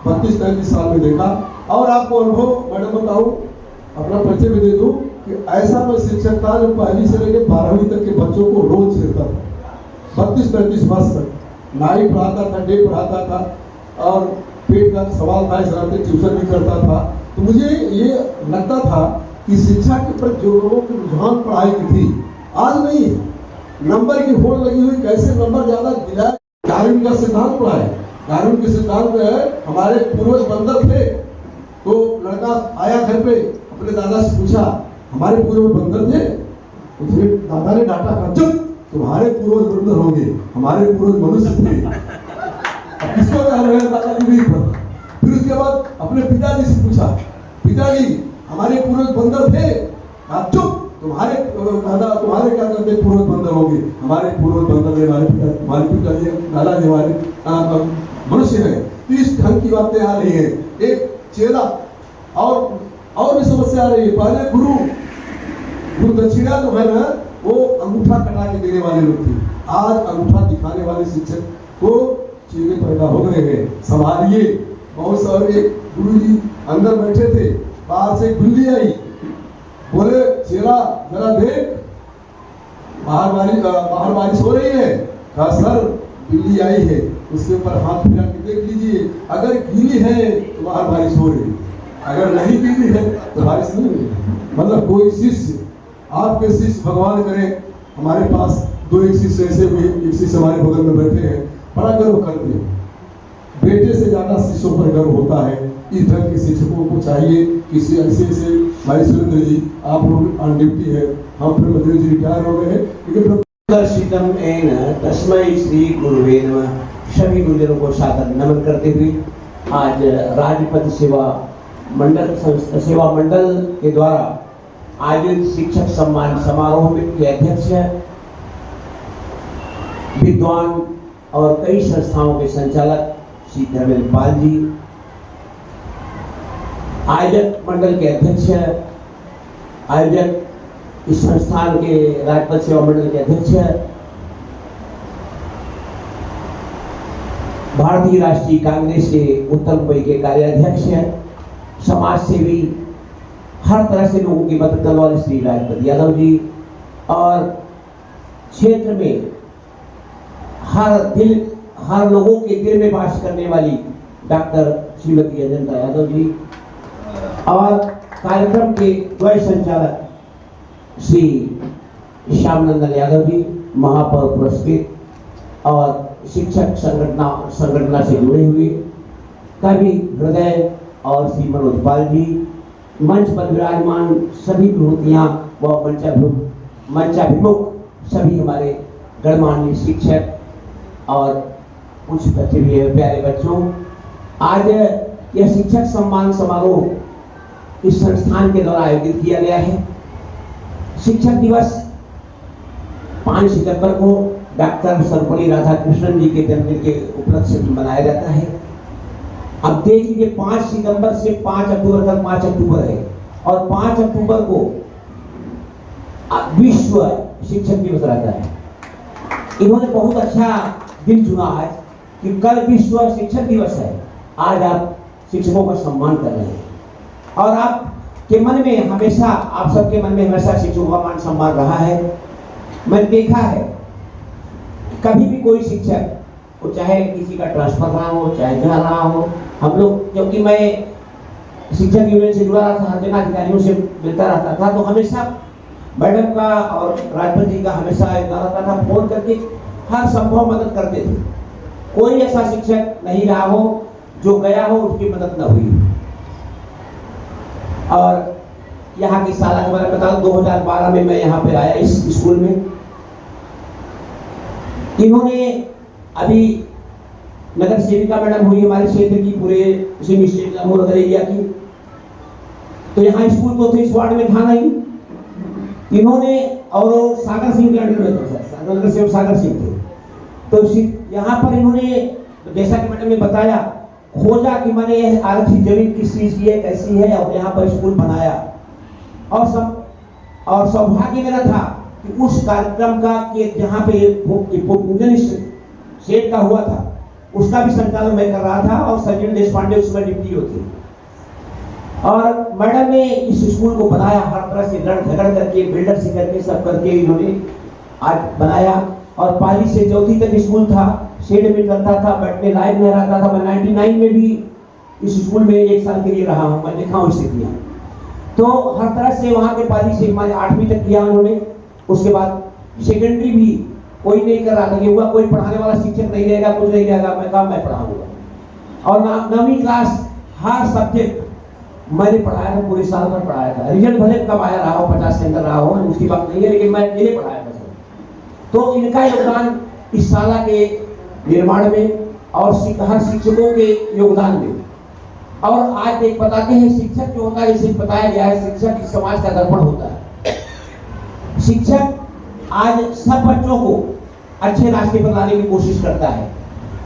32-33 साल में देखा। और आपको अनुभव मैडम बताऊँ, अपना परिचय भी दे दूँ कि ऐसा मैं शिक्षक था जो 1ली से लेकर 12वीं तक के बच्चों को रोज छेड़ता था, 32-33 वर्ष तक। नाइट पढ़ाता था, डे पढ़ाता था और पेट का सवाल था, इस रात ट्यूशन भी करता था। तो मुझे ये लगता था कि शिक्षा के प्रति जो लोगों की रुझान पढ़ाई की थी आज नहीं है। नंबर की होड़ लगी हुई, कैसे नंबर ज़्यादा दिलाए। डार्विन का सिद्धांत पढ़ाए। डार्विन के सिद्धांत में है हमारे पूर्वज बंदर थे, तो लड़का आया घर पे अपने दादा से पूछा हमारे पूर्वज बंदर थे। उसने दादा ने डांटा, कहा चुप, तुम्हारे पूर्वज बंदर होंगे, हमारे पूर्वज मनुष्य थे। अब किसको कह रहे हैं? दादाजी नहीं पढ़ा। फिर उसके बाद अपने पिताजी से पूछा, पिताजी हमारे पूर्वज बंदर थे? कहा चुप, तुम्हारे दादा तुम्हारे क्या करते पूर्वज बंदर होंगे, हमारे पूर्वज बंदर है, हमारे पिताजी दादाजी हमारे मनुष्य है। तो इस ढंग की बातें आ रही है। एक चेला और भी समस्या आ रही है। पहले गुरु दक्षिणा जो है ना वो अंगूठा कटा के देने वाले लोग थे। आज अंगूठा दिखाने वाले शिक्षक को चेले पैदा हो गए हैं। संभालिए। बहुत सारे गुरु जी अंदर बैठे थे, बाहर से बिल्ली आई, बोले चेला जरा देख बाहर बारिश हो रही है। कहा सर बिल्ली आई है, उसके ऊपर हाथ फिरा के देख लीजिए, अगर गीली है तो बाहर बारिश हो रही है, अगर नहीं गीली है तो बारिश नहीं हो रही। मतलब कोई शिष्य, आपके शिष्य भगवान करें हमारे पास दो एक शिष्य ऐसे हुए, एक शिष्य हमारे बगल में बैठे हैं, बड़ा गर्व करते हैं। बेटे से ज्यादा शिष्यों पर गर्व होता है। इस ढंग के शिक्षकों को चाहिए। किसी ऐसे से भाई सुरेंद्र जी आप लोग ऑन ड्यूटी है, हम फिर मधुर जी रिटायर हो गए हैं, लेकिन दर्शितम एन तस्मै श्री गुरुवे नमः। सभी गुरुजनों को सादर नमन करते हुए आज राजपति सेवा मंडल के द्वारा आयोजित शिक्षक सम्मान समारोह के अध्यक्ष विद्वान और कई संस्थाओं के संचालक श्री धर्मेंद्र पाल जी, आयोजक मंडल के अध्यक्ष, आयोजक इस संस्थान के राजपथ सेवा मंडल के अध्यक्ष, भारतीय राष्ट्रीय कांग्रेस के उत्तर मुंबई के कार्याध्यक्ष, समाज सेवी, हर तरह से लोगों की मदद करने वाले श्री राजपति यादव जी, और क्षेत्र में हर लोगों के दिल में वास करने वाली डॉक्टर श्रीमती अजंता यादव जी, और कार्यक्रम के द्वय संचालक श्री श्यामनंदन यादव जी, महापौर पुरस्कृत और शिक्षक संगठना से जुड़े हुए कवि हृदय और श्री मनोज पाल जी, मंच पर विराजमान सभी विभूतियाँ व मंचाभिमुख सभी हमारे गणमान्य शिक्षक और कुछ बच्चे भी हैं, प्यारे बच्चों। आज यह शिक्षक सम्मान समारोह इस संस्थान के द्वारा आयोजित किया गया है। शिक्षक दिवस 5 सितंबर को डॉक्टर सर्वपल्ली राधाकृष्णन जी के जन्मदिन के उपलक्ष्य में मनाया जाता है। अब देख लीजिए 5 सितंबर से 5 अक्टूबर तक 5 अक्टूबर है, और 5 अक्टूबर को विश्व शिक्षक दिवस रहता है। इन्होंने बहुत अच्छा दिन चुना है कि कल विश्व शिक्षक दिवस है, आज आप शिक्षकों का सम्मान कर रहे हैं, और आपके मन में हमेशा, आप सबके मन में हमेशा शिक्षकों का मान सम्मान रहा है। मैंने देखा है कभी भी कोई शिक्षक, वो चाहे किसी का ट्रांसफर रहा हो, चाहे जा रहा हो, हम लोग, क्योंकि मैं शिक्षक यूनियन से जुड़ा रहा था, हर जगह अधिकारियों से मिलता रहता था, तो हमेशा मैडम का और राजपति जी का हमेशा रहता था, फोन करके हर संभव मदद करते थे। कोई ऐसा शिक्षक नहीं रहा हो जो गया हो उसकी मदद न हुई। और यहाँ की साला के बारे में बता दूं, 2012 में मैं यहाँ पे आया इस स्कूल में। इन्होंने अभी नगर सेविका मैडम हुई हमारे क्षेत्र की, पूरे नगर एरिया की, तो यहाँ स्कूल तो थे, इस वार्ड में था नहीं। इन्होंने, और सागर सिंह के अंडर में था, नगर सेवक सागर सिंह थे, तो यहाँ पर इन्होंने, जैसा कि मैडम ने बताया, खोजा कि मैंने आरक्षित जमीन किस चीज की है, कैसी है, और यहाँ पर स्कूल बनाया। और सौभाग्य मेरा था कि उस कार्यक्रम का कि जहाँ पे पूजन सेठ का हुआ था, उसका भी संचालन मैं कर रहा था, और संजय देशपांडे उसमें डिप्टी होती। और मैडम ने इस स्कूल को बनाया, हर तरह से लड़ झगड़ करके, बिल्डर से करके, सब करके इन्होंने आज बनाया। और 5वीं से 4वीं तक स्कूल था, शेड में चलता था, बैठने लायक नहीं रहता था। मैं 99 में भी इस स्कूल में 1 साल के लिए रहा हूँ, मैं देखा हूँ स्थितियाँ। तो हर तरह से वहाँ के पाली से हमारे 8वीं तक किया उन्होंने। उसके बाद सेकेंडरी भी कोई नहीं कर रहा था कि हुआ कोई पढ़ाने वाला शिक्षक नहीं रहेगा, कुछ नहीं रहेगा। मैं कहा मैं पढ़ाऊंगा। और 9वीं क्लास हर सब्जेक्ट मैंने पढ़ाया था, पूरे साल भर पढ़ाया था। रिजल्ट भले कम आया रहा हो, 50 के अंदर रहा हो, उसकी बात नहीं है, लेकिन मैं अकेले पढ़ाया था। तो इनका योगदान इस शाला के निर्माण में और हर शिक्षकों के योगदान में। और आज एक बताते हैं, शिक्षक जो होता है, जैसे बताया गया है, शिक्षक समाज का दर्पण होता है। शिक्षक आज सब बच्चों को अच्छे रास्ते पर लाने की कोशिश करता है,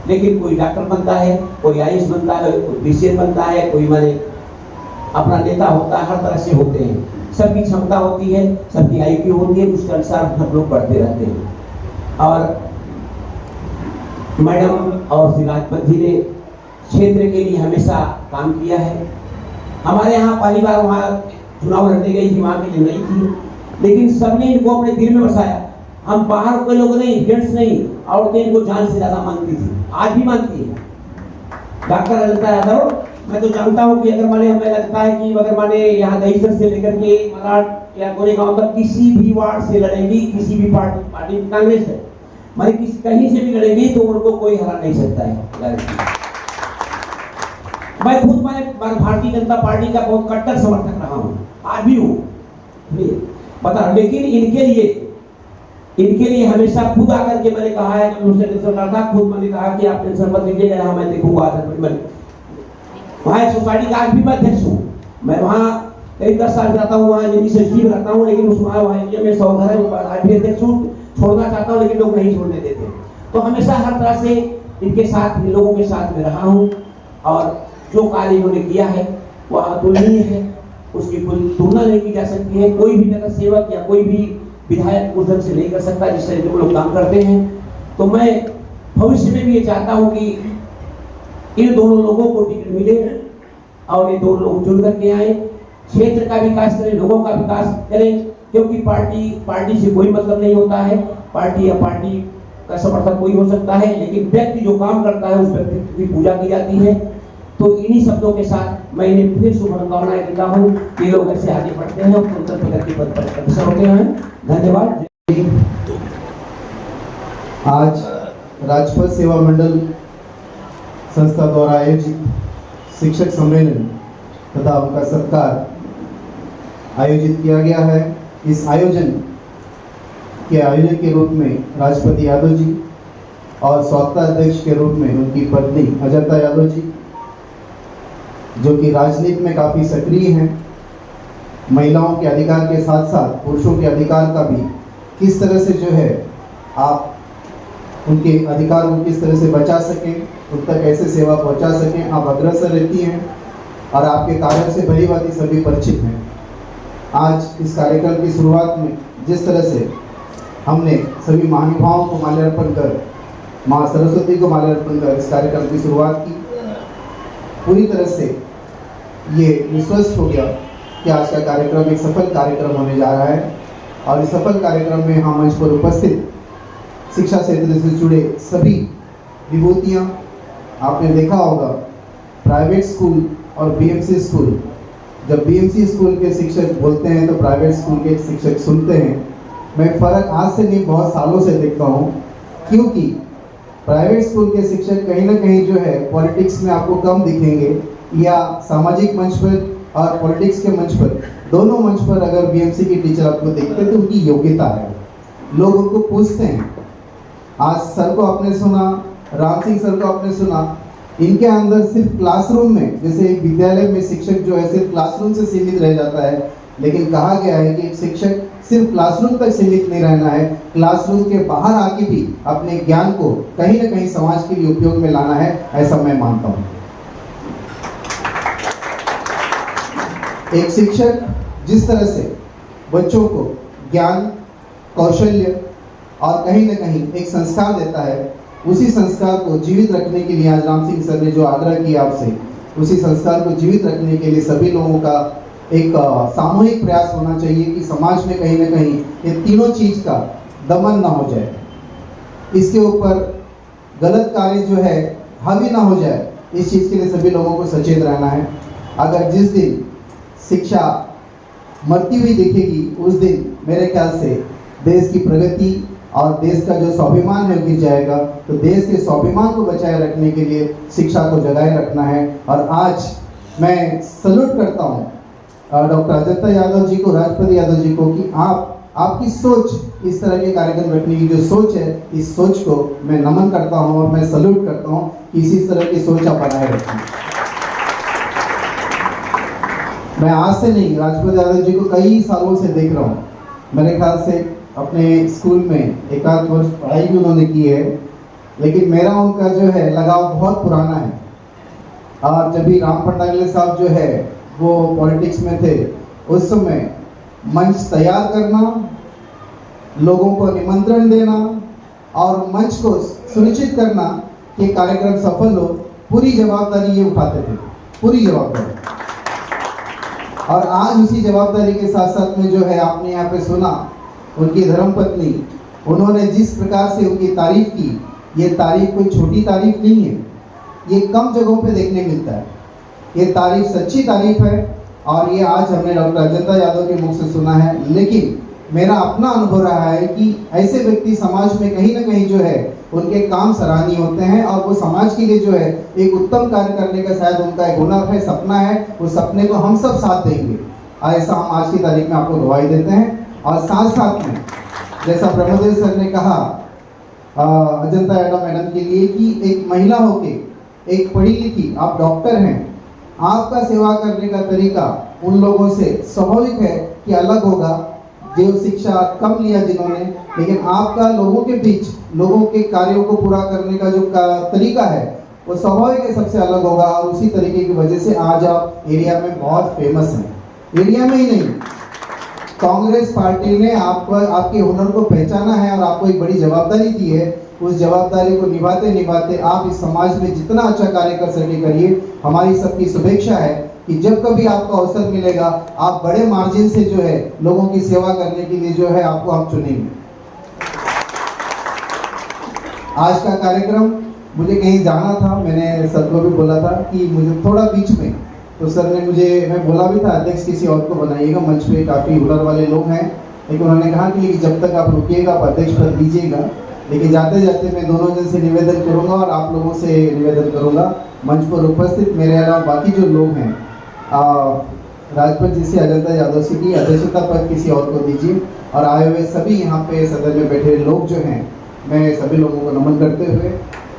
लेकिन कोई डॉक्टर बनता है, कोई IAS बनता है, कोई BCS बनता है, कोई माने अपना नेता होता है, हर तरह से होते हैं। सबकी क्षमता होती है, सबकी IQ होती है, उसके अनुसार हम लोग बढ़ते रहते हैं। और मैडम और श्री राजपत जी ने क्षेत्र के लिए हमेशा काम किया है। हमारे यहाँ पहली बार वहाँ चुनाव लड़ने गई थी, वहाँ के लिए नहीं थी, लेकिन सबने इनको अपने दिल में बसाया। हम बाहर के लोग नहीं, जेंट्स नहीं, औरतें इनको जान से ज्यादा मानती थी, आज भी मानती है। डॉक्टर ललिता यादव, मैं तो जानता हूँ कि अगर माने हमें लगता है कि अगर माने यहाँ दहीसर से लेकर के मलाड या गोरेगांव तक किसी भी वार्ड से लड़ेंगी, किसी भी पार्टी कांग्रेस है, माने किसी कहीं से भी लड़ेगी तो उनको कोई हरा नहीं सकता है। मैं खुद मैंने भारतीय जनता पार्टी का बहुत कट्टर समर्थक रहा हूँ, आज भी हूँ, पता। लेकिन इनके लिए हमेशा खुद आकर के मैंने कहा है, जब मुझसे टेंशन रहा था, खुद मैंने कहा कि आप टेंशन मत लीजिएगा, यहाँ मैं देखूंगा। वहाँ एक सोसाइटी का आज भी मैं अध्यक्ष हूँ। मैं वहाँ करीब 10 साल जाता हूँ, वहाँ सचिव रहता हूँ, लेकिन उस वहाँ में 100 घर है, आज भी अध्यक्ष हूँ। छोड़ना चाहता हूँ, लेकिन लोग नहीं छोड़ने देते। तो हमेशा हर तरह से इनके साथ, इन लोगों के साथ में रहा हूँ, और जो कार्य इन्होंने किया है वह अतुलनीय है, उसकी कोई तुलना नहीं की जा सकती है। कोई भी नगर सेवक या कोई भी विधायक उस ढंग से नहीं कर सकता जिस तरह के लोग काम करते हैं। तो मैं भविष्य में भी ये चाहता हूँ कि इन दोनों लोगों को टिकट मिले और ये दोनों लोग जुड़ करके आए, क्षेत्र का विकास करें, लोगों का विकास करें। क्योंकि पार्टी से कोई मतलब नहीं होता है, पार्टी या पार्टी का समर्थक कोई हो सकता है, लेकिन व्यक्ति जो काम करता है उस व्यक्ति की पूजा की जाती है। तो इन्हीं शब्दों के साथ मैं इन्हें फिर शुभकामनाएं देता हूँ कि लोग ऐसे आगे बढ़ते हैं और सुंदर प्रगति पथ पर अग्रसर होते हैं। धन्यवाद। आज राजपथ सेवा मंडल संस्था द्वारा आयोजित शिक्षक सम्मेलन तथा उनका सत्कार आयोजित किया गया है। इस आयोजन के आयोजक के रूप में राजपति यादव जी और स्वागता अध्यक्ष के रूप में उनकी पत्नी अजंता यादव जी, जो कि राजनीति में काफ़ी सक्रिय हैं। महिलाओं के अधिकार के साथ साथ पुरुषों के अधिकार का भी किस तरह से जो है आप उनके अधिकार को किस तरह से बचा सकें, उन तक कैसे सेवा पहुंचा सकें, आप अग्रसर रहती हैं और आपके कार्य से भली भांति सभी परिचित हैं। आज इस कार्यक्रम की शुरुआत में जिस तरह से हमने सभी महानुभावों को माल्यार्पण कर, माँ सरस्वती को माल्यार्पण कर इस कार्यक्रम की शुरुआत की, पूरी तरह से ये विश्वस्त हो गया कि आज का कार्यक्रम एक सफल कार्यक्रम होने जा रहा है। और इस सफल कार्यक्रम में हम मंच पर उपस्थित शिक्षा क्षेत्र से जुड़े सभी विभूतियाँ, आपने देखा होगा प्राइवेट स्कूल और BMC स्कूल, जब BMC स्कूल के शिक्षक बोलते हैं तो प्राइवेट स्कूल के शिक्षक सुनते हैं। मैं फ़र्क आज से नहीं बहुत सालों से देखता हूँ, क्योंकि प्राइवेट स्कूल के शिक्षक कहीं ना कहीं जो है पॉलिटिक्स में आपको कम दिखेंगे, या सामाजिक मंच पर और पॉलिटिक्स के मंच पर, दोनों मंच पर अगर BMC की टीचर आपको देखते हैं तो उनकी योग्यता है, लोग उनको पूछते हैं। आज सर को आपने सुना, राम सिंह सर को आपने सुना, इनके अंदर सिर्फ क्लासरूम में, जैसे एक विद्यालय में शिक्षक जो है सिर्फ क्लासरूम से सीमित रह जाता है, लेकिन कहा गया है कि एक शिक्षक सिर्फ क्लासरूम तक सीमित नहीं रहना है, क्लासरूम के बाहर आके भी अपने ज्ञान को कहीं ना कहीं समाज के लिए उपयोग में लाना है, ऐसा मैं मानता हूँ। एक शिक्षक जिस तरह से बच्चों को ज्ञान, कौशल्य और कहीं न कहीं एक संस्कार देता है, उसी संस्कार को जीवित रखने के लिए आज राम सिंह सर ने जो आग्रह किया आपसे, उसी संस्कार को जीवित रखने के लिए सभी लोगों का एक सामूहिक प्रयास होना चाहिए कि समाज में कहीं ना कहीं ये तीनों चीज़ का दमन ना हो जाए। इसके ऊपर गलत कार्य जो है हावी ना हो जाए, इस चीज़ के लिए सभी लोगों को सचेत रहना है। अगर जिस दिन शिक्षा मरती हुई दिखेगी उस दिन मेरे ख्याल से देश की प्रगति और देश का जो स्वाभिमान है गिर जाएगा। तो देश के स्वाभिमान को बचाए रखने के लिए शिक्षा को जगाए रखना है। और आज मैं सल्यूट करता हूँ डॉक्टर अजंता यादव जी को, राजपति यादव जी को, कि आपकी सोच, इस तरह के कार्यक्रम रखने की जो सोच है, इस सोच को मैं नमन करता हूँ और मैं सल्यूट करता हूँ कि इसी तरह की सोच आप बनाए रखें। मैं आज से नहीं, राजपति यादव जी को कई सालों से देख रहा हूँ। मेरे ख्याल से अपने स्कूल में एक आध वर्ष पढ़ाई भी उन्होंने की है, लेकिन मेरा उनका जो है लगाव बहुत पुराना है। और जब भी राम भंडागले साहब जो है वो पॉलिटिक्स में थे, उस समय मंच तैयार करना, लोगों को निमंत्रण देना और मंच को सुनिश्चित करना कि कार्यक्रम सफल हो, पूरी जवाबदारी ये उठाते थे, पूरी जवाबदारी। और आज उसी जवाबदारी के साथ साथ में जो है आपने यहाँ पे सुना, उनकी धर्मपत्नी, उन्होंने जिस प्रकार से उनकी तारीफ की, ये तारीफ कोई छोटी तारीफ नहीं है, ये कम जगहों पे देखने मिलता है। ये तारीफ सच्ची तारीफ है और ये आज हमने डॉक्टर अजंता यादव के मुख से सुना है। लेकिन मेरा अपना अनुभव रहा है कि ऐसे व्यक्ति समाज में कहीं ना कहीं जो है उनके काम सराहनीय होते हैं और वो समाज के लिए जो है एक उत्तम कार्य करने का शायद उनका एक हुनर है, सपना है। उस सपने को हम सब साथ देंगे, ऐसा हम आज की तारीख में आपको गवाही देते हैं। और साथ साथ में जैसा ब्रह्मदेव सर ने कहा अजंता यादव मैडम के लिए कि एक महिला होके, एक पढ़ी लिखी, आप डॉक्टर हैं, आपका सेवा करने का तरीका उन लोगों से स्वाभाविक है कि अलग होगा, जो शिक्षा कम लिया जिन्होंने, लेकिन आपका लोगों के बीच लोगों के कार्यों को पूरा करने का जो तरीका है वो स्वाभाविक है, सबसे अलग होगा। और उसी तरीके की वजह से आज आप एरिया में बहुत फेमस हैं। एरिया में ही नहीं, कांग्रेस पार्टी ने आपको, आपके हुनर को पहचाना है और आपको एक बड़ी जवाबदारी दी है। उस जवाबदारी को निभाते निभाते आप इस समाज में जितना अच्छा कार्य कर सके करिए। हमारी सबकी शुभेच्छा है कि जब कभी आपको अवसर मिलेगा, आप बड़े मार्जिन से जो है लोगों की सेवा करने के लिए जो है आपको हम चुनेंगे। आज का कार्यक्रम मुझे कहीं जाना था, मैंने सर को भी बोला था कि मुझे थोड़ा बीच में, तो सर ने मुझे, मैं बोला भी था अध्यक्ष किसी और को बनाइएगा, मंच पे काफ़ी हुनर वाले लोग हैं, लेकिन उन्होंने कहा कि जब तक आप रुकिएगा आप अध्यक्ष पद दीजिएगा। लेकिन जाते जाते मैं दोनों जन से निवेदन करूंगा और आप लोगों से निवेदन करूंगा, मंच पर उपस्थित मेरे अलावा बाकी जो लोग हैं, राजपत जी से, अजंता यादव जी की अध्यक्षता पद किसी और को दीजिए। और आए हुए सभी यहाँ पे सदन में बैठे लोग जो हैं, मैं सभी लोगों को नमन करते हुए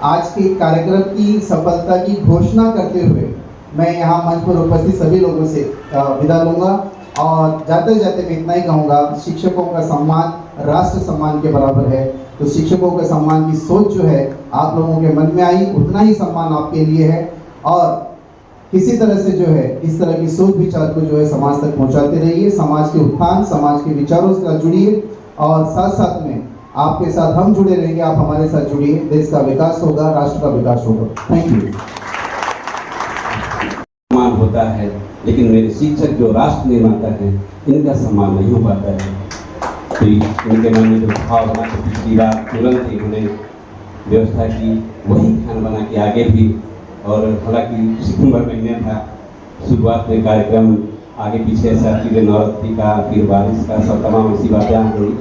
आज के कार्यक्रम की सफलता की घोषणा करते हुए मैं यहाँ मंच पर उपस्थित सभी लोगों से विदा लूँगा। और जाते जाते मैं इतना ही कहूँगा, शिक्षकों का सम्मान राष्ट्र सम्मान के बराबर है। तो शिक्षकों के सम्मान की सोच जो है आप लोगों के मन में आई, उतना ही सम्मान आपके लिए है। और किसी तरह से जो है इस तरह की सोच विचार को जो है समाज तक पहुंचाते रहिए। समाज के उत्थान, समाज के विचारों से साथ जुड़िए और साथ साथ में आपके साथ हम जुड़े रहेंगे, आप हमारे साथ जुड़िए। देश का विकास होगा, राष्ट्र का विकास होगा। Thank you. सम्मान होता है, लेकिन मेरे शिक्षक जो राष्ट्र निर्माता हैं, इनका सम्मान नहीं हो पाता है। तो इनके मन में जो भाव बना के पिछली बार तुरंत ही उन्होंने व्यवस्था की, वही खाना बना के आगे भी। और हालांकि सितंबर महीने था, शुरुआत में कार्यक्रम आगे पीछे ऐसा, फिर नवरात्रि का, फिर बारिश का, सब तमाम ऐसी बातें आ गई।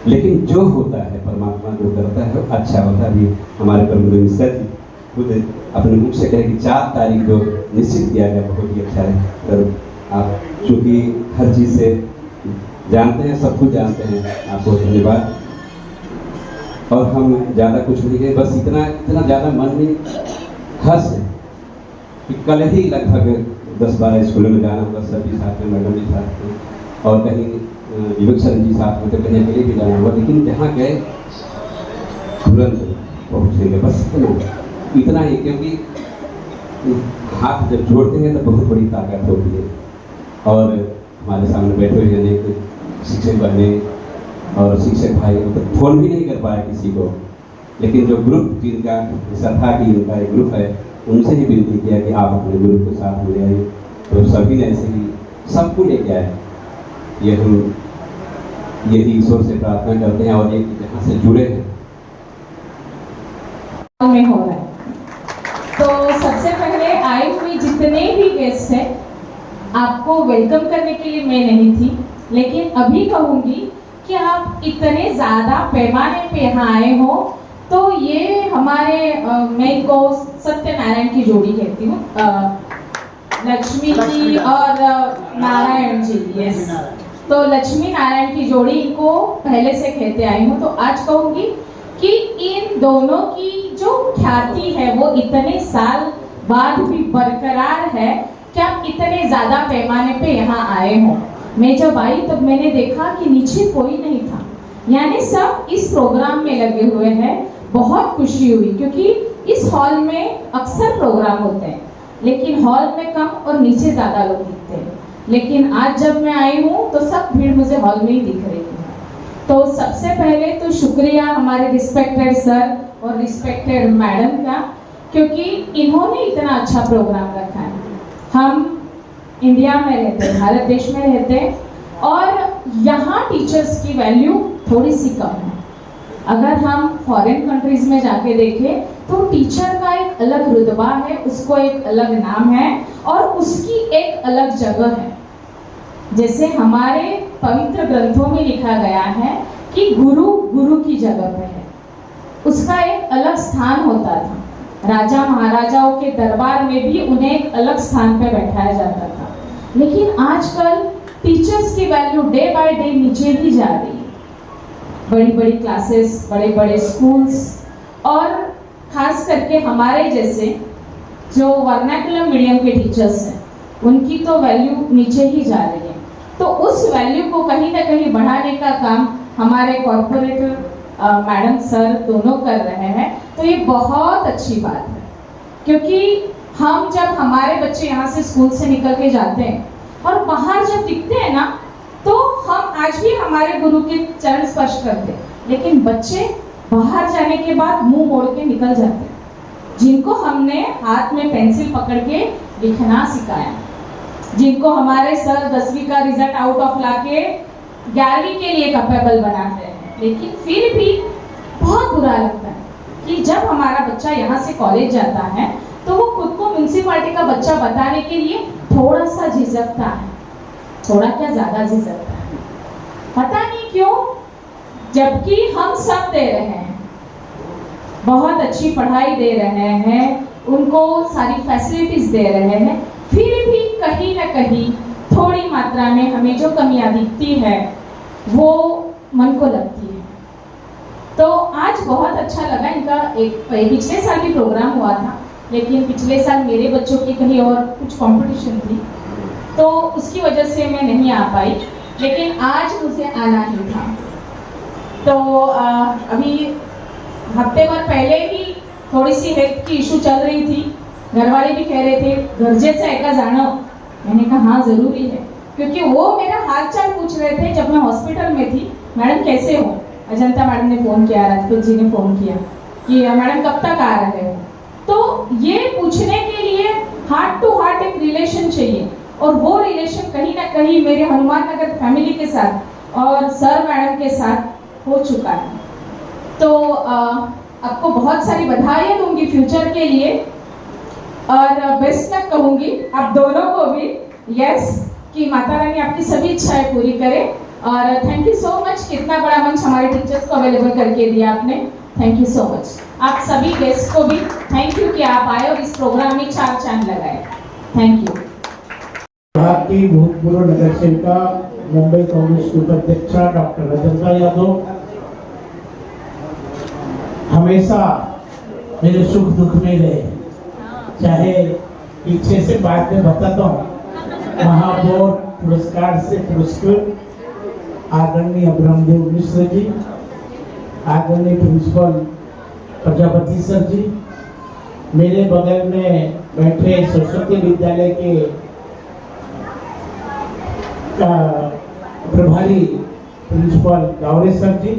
लेकिन जो होता है परमात्मा जो करता है वो अच्छा होता है। भी हमारे प्रभु मिश्र जी खुद अपने मुख से कहे कि 4 तारीख जो निश्चित किया गया बहुत ही अच्छा है। तो आप चूँकि हर चीज़ से जानते हैं, सब कुछ जानते हैं, आपको धन्यवाद। और हम ज़्यादा कुछ नहीं कहें, बस इतना ज़्यादा मन में हर्ष है कि कल ही लगभग 10-12 स्कूलों में जाना होगा, सभी साथ में, मैडम भी साथ में, और कहीं विवेक जी साथ में, तो कहीं अकेले भी जाना होगा। लेकिन जहाँ गए तुरंत पहुँचेंगे, बस इतना ही। क्योंकि हाथ जब जोड़ते हैं तो बहुत बड़ी ताकत होती है। और हमारे सामने बैठे हुए अनेक शिक्षक बने और शिक्षक भाई, तो फोन भी नहीं कर पाए किसी को, लेकिन जो ग्रुप जिनका सथा की इनका एक ग्रुप है, उनसे ही विनती किया कि आप अपने ग्रुप के साथ ले आइए। तो सभी ने ऐसे ही सबको लेके आए। ये हम यही ईश्वर से प्रार्थना करते हैं और ये जहाँ से जुड़े हैं में हो रहा है। तो सबसे पहले आई हुई जितने भी गेस्ट हैं, आपको वेलकम करने के लिए मैं नहीं थी, लेकिन अभी कहूँगी कि आप इतने ज़्यादा पैमाने पे यहाँ आए हो, तो ये हमारे मैं इनको सत्यनारायण की जोड़ी कहती हूँ, लक्ष्मी जी और नारायण जी। यस, तो लक्ष्मी नारायण की जोड़ी को पहले से कहते आई हूँ। तो आज कहूँगी कि इन दोनों की जो ख्याति है वो इतने साल बाद भी बरकरार है कि आप इतने ज़्यादा पैमाने पे यहाँ आए हो। मैं जब आई तब मैंने देखा कि नीचे कोई नहीं था, यानी सब इस प्रोग्राम में लगे हुए हैं। बहुत खुशी हुई क्योंकि इस हॉल में अक्सर प्रोग्राम होते हैं, लेकिन हॉल में कम और नीचे ज़्यादा लोग दिखते हैं। लेकिन आज जब मैं आई हूँ तो सब भीड़ मुझे हॉल में ही दिख रही है। तो सबसे पहले तो शुक्रिया हमारे रिस्पेक्टेड सर और रिस्पेक्टेड मैडम का, क्योंकि इन्होंने इतना अच्छा प्रोग्राम रखा है। हम इंडिया में रहते हैं, भारत देश में रहते हैं, और यहाँ टीचर्स की वैल्यू थोड़ी सी कम है। अगर हम फॉरेन कंट्रीज में जाके देखें तो टीचर का एक अलग रुतबा है, उसको एक अलग नाम है और उसकी एक अलग जगह है। जैसे हमारे पवित्र ग्रंथों में लिखा गया है कि गुरु गुरु की जगह पे है, उसका एक अलग स्थान होता था। राजा महाराजाओं के दरबार में भी उन्हें एक अलग स्थान पे बैठाया जाता था। लेकिन आजकल टीचर्स की वैल्यू डे बाय डे नीचे ही जा रही है। बड़ी बड़ी क्लासेस, बड़े बड़े स्कूल्स, और खास करके हमारे जैसे जो वर्नाकुलर मीडियम के टीचर्स हैं, उनकी तो वैल्यू नीचे ही जा रही है। तो उस वैल्यू को कहीं ना कहीं बढ़ाने का काम हमारे कॉर्पोरेटर मैडम सर दोनों कर रहे हैं। तो ये बहुत अच्छी बात है, क्योंकि हम जब हमारे बच्चे यहाँ से स्कूल से निकल के जाते हैं और बाहर जब दिखते हैं ना, तो हम आज भी हमारे गुरु के चरण स्पर्श करते हैं, लेकिन बच्चे बाहर जाने के बाद मुंह मोड़ के निकल जाते हैं। जिनको हमने हाथ में पेंसिल पकड़ के लिखना सिखाया, जिनको हमारे सर 10वीं का रिजल्ट आउट ऑफ लाके 11वीं के लिए कैपेबल बनाते हैं, लेकिन फिर भी बहुत बुरा लगता है कि जब हमारा बच्चा यहाँ से कॉलेज जाता है तो वो खुद को म्यूनसिपालिटी का बच्चा बताने के लिए थोड़ा सा झिझकता है, थोड़ा क्या ज़्यादा झिझकता है, पता नहीं क्यों, जबकि हम सब दे रहे हैं, बहुत अच्छी पढ़ाई दे रहे हैं, उनको सारी फैसिलिटीज दे रहे हैं, फिर भी कहीं ना कहीं थोड़ी मात्रा में हमें जो कमियां दिखती है वो मन को लगती है। तो आज बहुत अच्छा लगा इनका एक पिछले साल भी प्रोग्राम हुआ था, लेकिन पिछले साल मेरे बच्चों की कहीं और कुछ कंपटीशन थी, तो उसकी वजह से मैं नहीं आ पाई, लेकिन आज मुझे आना ही था। तो अभी हफ्ते भर पहले ही थोड़ी सी हेल्थ की इशू चल रही थी, घर वाले भी कह रहे थे गरजेचं आहे का जाणं। मैंने कहा हाँ ज़रूरी है, क्योंकि वो मेरा हाल चाल पूछ रहे थे जब मैं हॉस्पिटल में थी, मैडम कैसे हो। अजंता मैडम ने फ़ोन किया, राजपूत जी ने फ़ोन किया कि मैडम कब तक आ रहे हो। तो ये पूछने के लिए हार्ट टू हार्ट एक रिलेशन चाहिए, और वो रिलेशन कहीं ना कहीं मेरे हनुमान नगर फैमिली के साथ और सर मैडम के साथ हो चुका है। तो आपको बहुत सारी बधाइयाँ दूंगी फ्यूचर के लिए, और बेस्ट लक कहूँगी आप दोनों को भी। यस, कि माता रानी आपकी सभी इच्छाएं पूरी करे। और थैंक यू सो मच, कितना बड़ा मंच हमारे टीचर्स को अवेलेबल करके दिया आपने, थैंक यू सो मच। आप सभी गेस्ट को भी थैंक यू कि आप आए और इस प्रोग्राम में 4 चांद लगाए, थैंक यू। की भूतपूर्व नगर सेविका मुंबई कांग्रेस की उपाध्यक्षा डॉक्टर अजंता यादव हमेशा मेरे सुख दुख में रहे, चाहे पीछे से बाद में बताता हूँ। महापौर पुरस्कार से पुरस्कृत आदरणीय ब्रह्मदेव मिश्र जी, आदरणीय प्रिंसिपल प्रजापति सर जी, मेरे बगल में बैठे सरस्वती विद्यालय के प्रभारी प्रिंसिपल गावरे सर जी,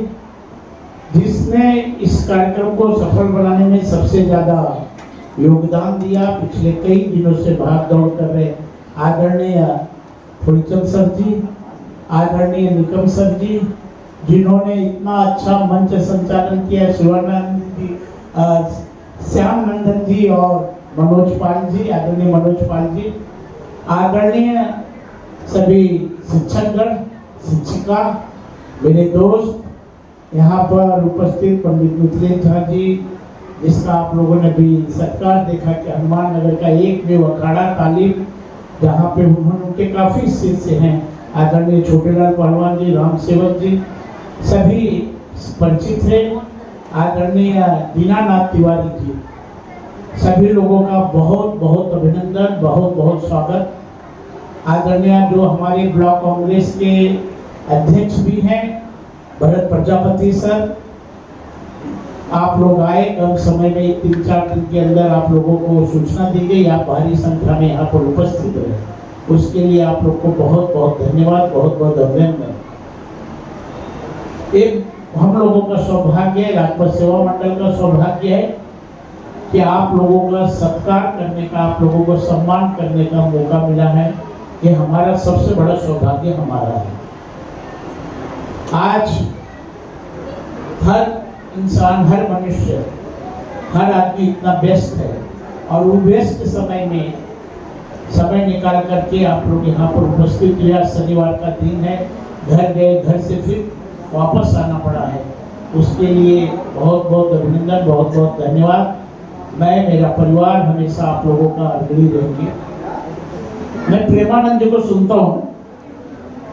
जिसने इस कार्यक्रम को सफल बनाने में सबसे ज़्यादा योगदान दिया। पिछले कई दिनों से भाग दौड़ कर रहे आदरणीय फुलचंद सर जी, आदरणीय निकम सर जी, जिन्होंने इतना अच्छा मंच संचालन किया। शिवानंद श्याम नंदन जी और मनोज पाल जी, आदरणीय मनोज पाल जी, आदरणीय सभी शिक्षकगण, शिक्षिका, मेरे दोस्त, यहाँ पर उपस्थित पंडित मिथिलेश झा जी, जिसका आप लोगों ने भी सत्कार देखा कि हनुमान नगर का एक भी अखाड़ा तालीम जहाँ पे उनके काफ़ी शिष्य हैं, आदरणीय छोटेलाल पहलवान जी, राम सेवक जी, सभी परिचित हैं, आदरणीय दीनानाथ तिवारी जी, सभी लोगों का बहुत बहुत अभिनंदन, बहुत बहुत स्वागत। आदरणीय जो हमारे ब्लॉक कांग्रेस के अध्यक्ष भी हैं भरत प्रजापति सर, आप लोग आए कम समय में, 3-4 दिन के अंदर आप लोगों को सूचना दी गई, आप भारी संख्या में यहाँ पर उपस्थित रहे, उसके लिए आप लोग को बहुत बहुत धन्यवाद, बहुत बहुत अभिनंदन। एक हम लोगों का सौभाग्य है, राजपथ सेवा मंडल का सौभाग्य है कि आप लोगों का सत्कार करने का, आप लोगों को सम्मान करने का मौका मिला है। ये हमारा सबसे बड़ा सौभाग्य हमारा है। आज हर इंसान, हर मनुष्य, हर आदमी इतना व्यस्त है और वो व्यस्त समय में समय निकाल करके आप लोग यहाँ पर उपस्थित हुए। शनिवार का दिन है, घर गए, घर से फिर वापस आना पड़ा है, उसके लिए बहुत बहुत अभिनंदन, बहुत बहुत धन्यवाद। मैं, मेरा परिवार हमेशा आप लोगों का ऋणी रहेंगे। मैं प्रेमानंद जी को सुनता हूँ,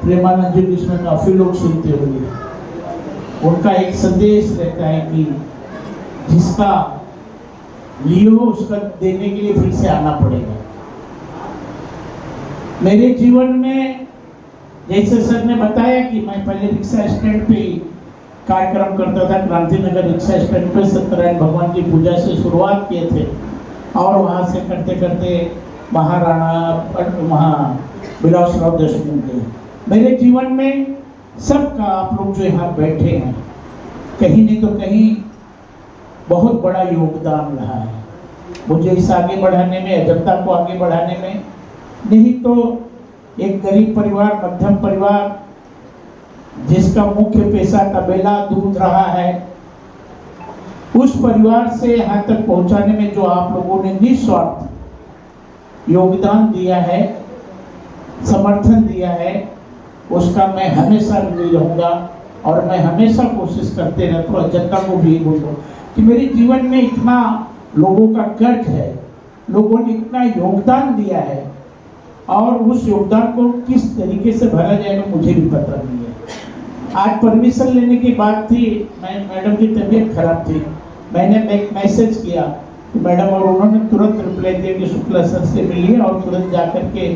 प्रेमानंद जी जिसमें काफ़ी लोग सुनते होंगे, उनका एक संदेश रहता है कि जिसका लियो उसका देने के लिए फिर से आना पड़ेगा। मेरे जीवन में जैसे सर ने बताया कि मैं पहले रिक्शा स्टैंड पे कार्यक्रम करता था, क्रांति नगर रिक्शा स्टैंड पे सत्यनारायण भगवान की पूजा से शुरुआत किए थे और वहाँ से करते करते महाराणा विलासराव देशमुख गए। मेरे जीवन में सबका, आप लोग जो यहाँ बैठे हैं, कहीं नहीं तो कहीं बहुत बड़ा योगदान रहा है मुझे इस आगे बढ़ाने में, अजंता को आगे बढ़ाने में। नहीं तो एक गरीब परिवार, मध्यम परिवार, जिसका मुख्य पेशा तबेला, दूध रहा है, उस परिवार से यहाँ तक पहुँचाने में जो आप लोगों ने निस्वार्थ योगदान दिया है, समर्थन दिया है, उसका मैं हमेशा ऋणी रहूँगा। और मैं हमेशा कोशिश करते रहता हूँ, जनता को भी बोलूँ कि मेरे जीवन में इतना लोगों का कर्ज है, लोगों ने इतना योगदान दिया है और उस योगदान को किस तरीके से भरा जाएगा मुझे भी पता नहीं है। आज परमिशन लेने की बात थी, मैडम की तबीयत खराब थी, मैंने एक मैसेज किया तो मैडम, और उन्होंने तुरंत रिप्लाई दिया कि शुक्ला सर से मिलिए और तुरंत जाकर के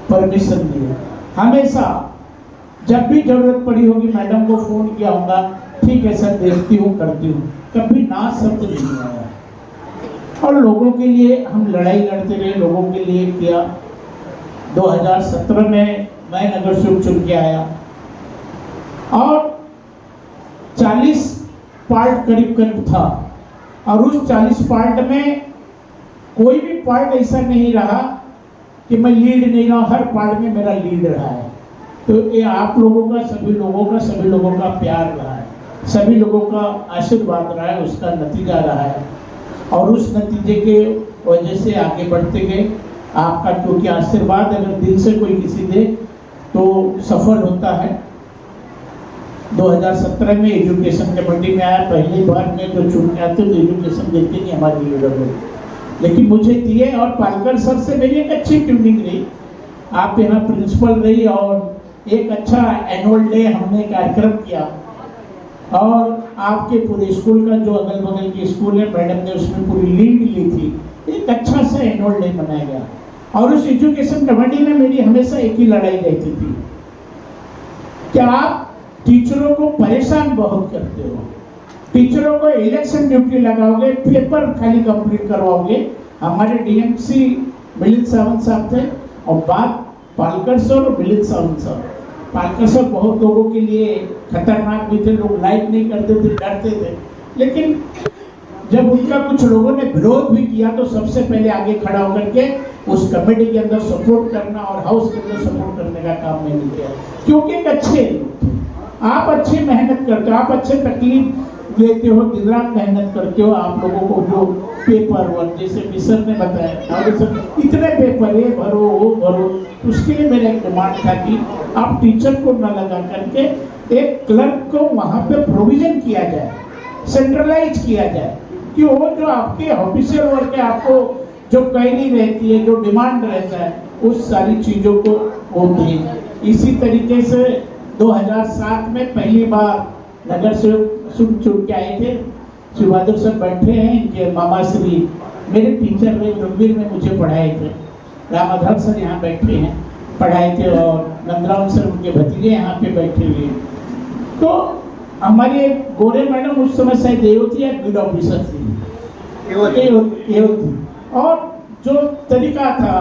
परमिशन दिए। हमेशा जब भी जरूरत पड़ी होगी मैडम को फोन किया होगा, ठीक है सर, देखती हूँ, करती हूँ, कभी ना शब्द नहीं आया। और लोगों के लिए हम लड़ाई लड़ते रहे, लोगों के लिए किया। 2017 में मैं नगर से चुन के आया और 40 पार्ट करीब करीब था और उस 40 पार्ट में कोई भी पार्ट ऐसा नहीं रहा कि मैं लीड नहीं रहा, हर पार्ट में मेरा लीड रहा है। तो ये आप लोगों का, सभी लोगों का प्यार रहा है, सभी लोगों का आशीर्वाद रहा है, उसका नतीजा रहा है और उस नतीजे के वजह से आगे बढ़ते गए। आपका क्योंकि आशीर्वाद अगर दिल से कोई किसी दे तो सफल होता है। 2017 में एजुकेशन कमेटी में आया, पहली बार में जो चुन के आते तो एजुकेशन देते नहीं हमारी लीडर को, लेकिन मुझे दिए और पालकर सर से मेरी एक अच्छी ट्यूनिंग रही। आप यहाँ प्रिंसिपल रही और एक अच्छा एनुअल डे हमने कार्यक्रम किया और आपके पूरे स्कूल का जो अगल बगल के स्कूल है, मैडम ने उसमें पूरी लीड ली थी। एक अच्छा सा एनुअल डे मनाया गया और उस एजुकेशन कमेटी में मेरी हमेशा एक ही लड़ाई रहती थी कि आप टीचरों को परेशान बहुत करते हो, टीचरों को इलेक्शन ड्यूटी लगाओगे, पेपर खाली कंप्लीट करवाओगे। हमारे डीएमसी मिलिंद सावंत साहब थे और बात पालकर सर और मिलिंद सावंत सर। पालकर सर बहुत लोगों के लिए खतरनाक भी थे, लोग लाइक नहीं करते थे, डरते थे, लेकिन जब उनका कुछ लोगों ने विरोध भी किया तो सबसे पहले आगे खड़ा होकर के उस कमेटी के अंदर सपोर्ट करना और हाउस के अंदर सपोर्ट करने का काम मैंने किया, क्योंकि एक अच्छे लोग थे। आप अच्छे मेहनत करते हो, आप अच्छे तकलीफ लेते हो, दिन रात मेहनत करते हो, आप लोगों को जो पेपर वर्क, जैसे मिसर ने बताया और इतने पेपर ये भरो वो भरो, उसके लिए मेरा एक डिमांड था कि आप टीचर को न लगा करके एक क्लर्क को वहाँ पे प्रोविजन किया जाए, सेंट्रलाइज किया जाए कि वो जो आपके ऑफिशियल वर्क है, आपको जो क्वेरी रहती है, जो डिमांड रहता है, उस सारी चीज़ों को वो दें। इसी तरीके से 2007 में पहली बार नगर से चुन के आए थे, श्री बहादुर सर बैठे हैं, इनके मामा श्री मेरे टीचर रहे, रणवीर में मुझे पढ़ाए थे, रामाधर सर यहाँ बैठे हैं, पढ़ाए थे, और नंदराम सर उनके भतीजे यहाँ पे बैठे हुए। तो हमारे गोरे मैडम उस समय शायद एओ या बीड ऑफिसर थी, एओ थी, और जो तरीका था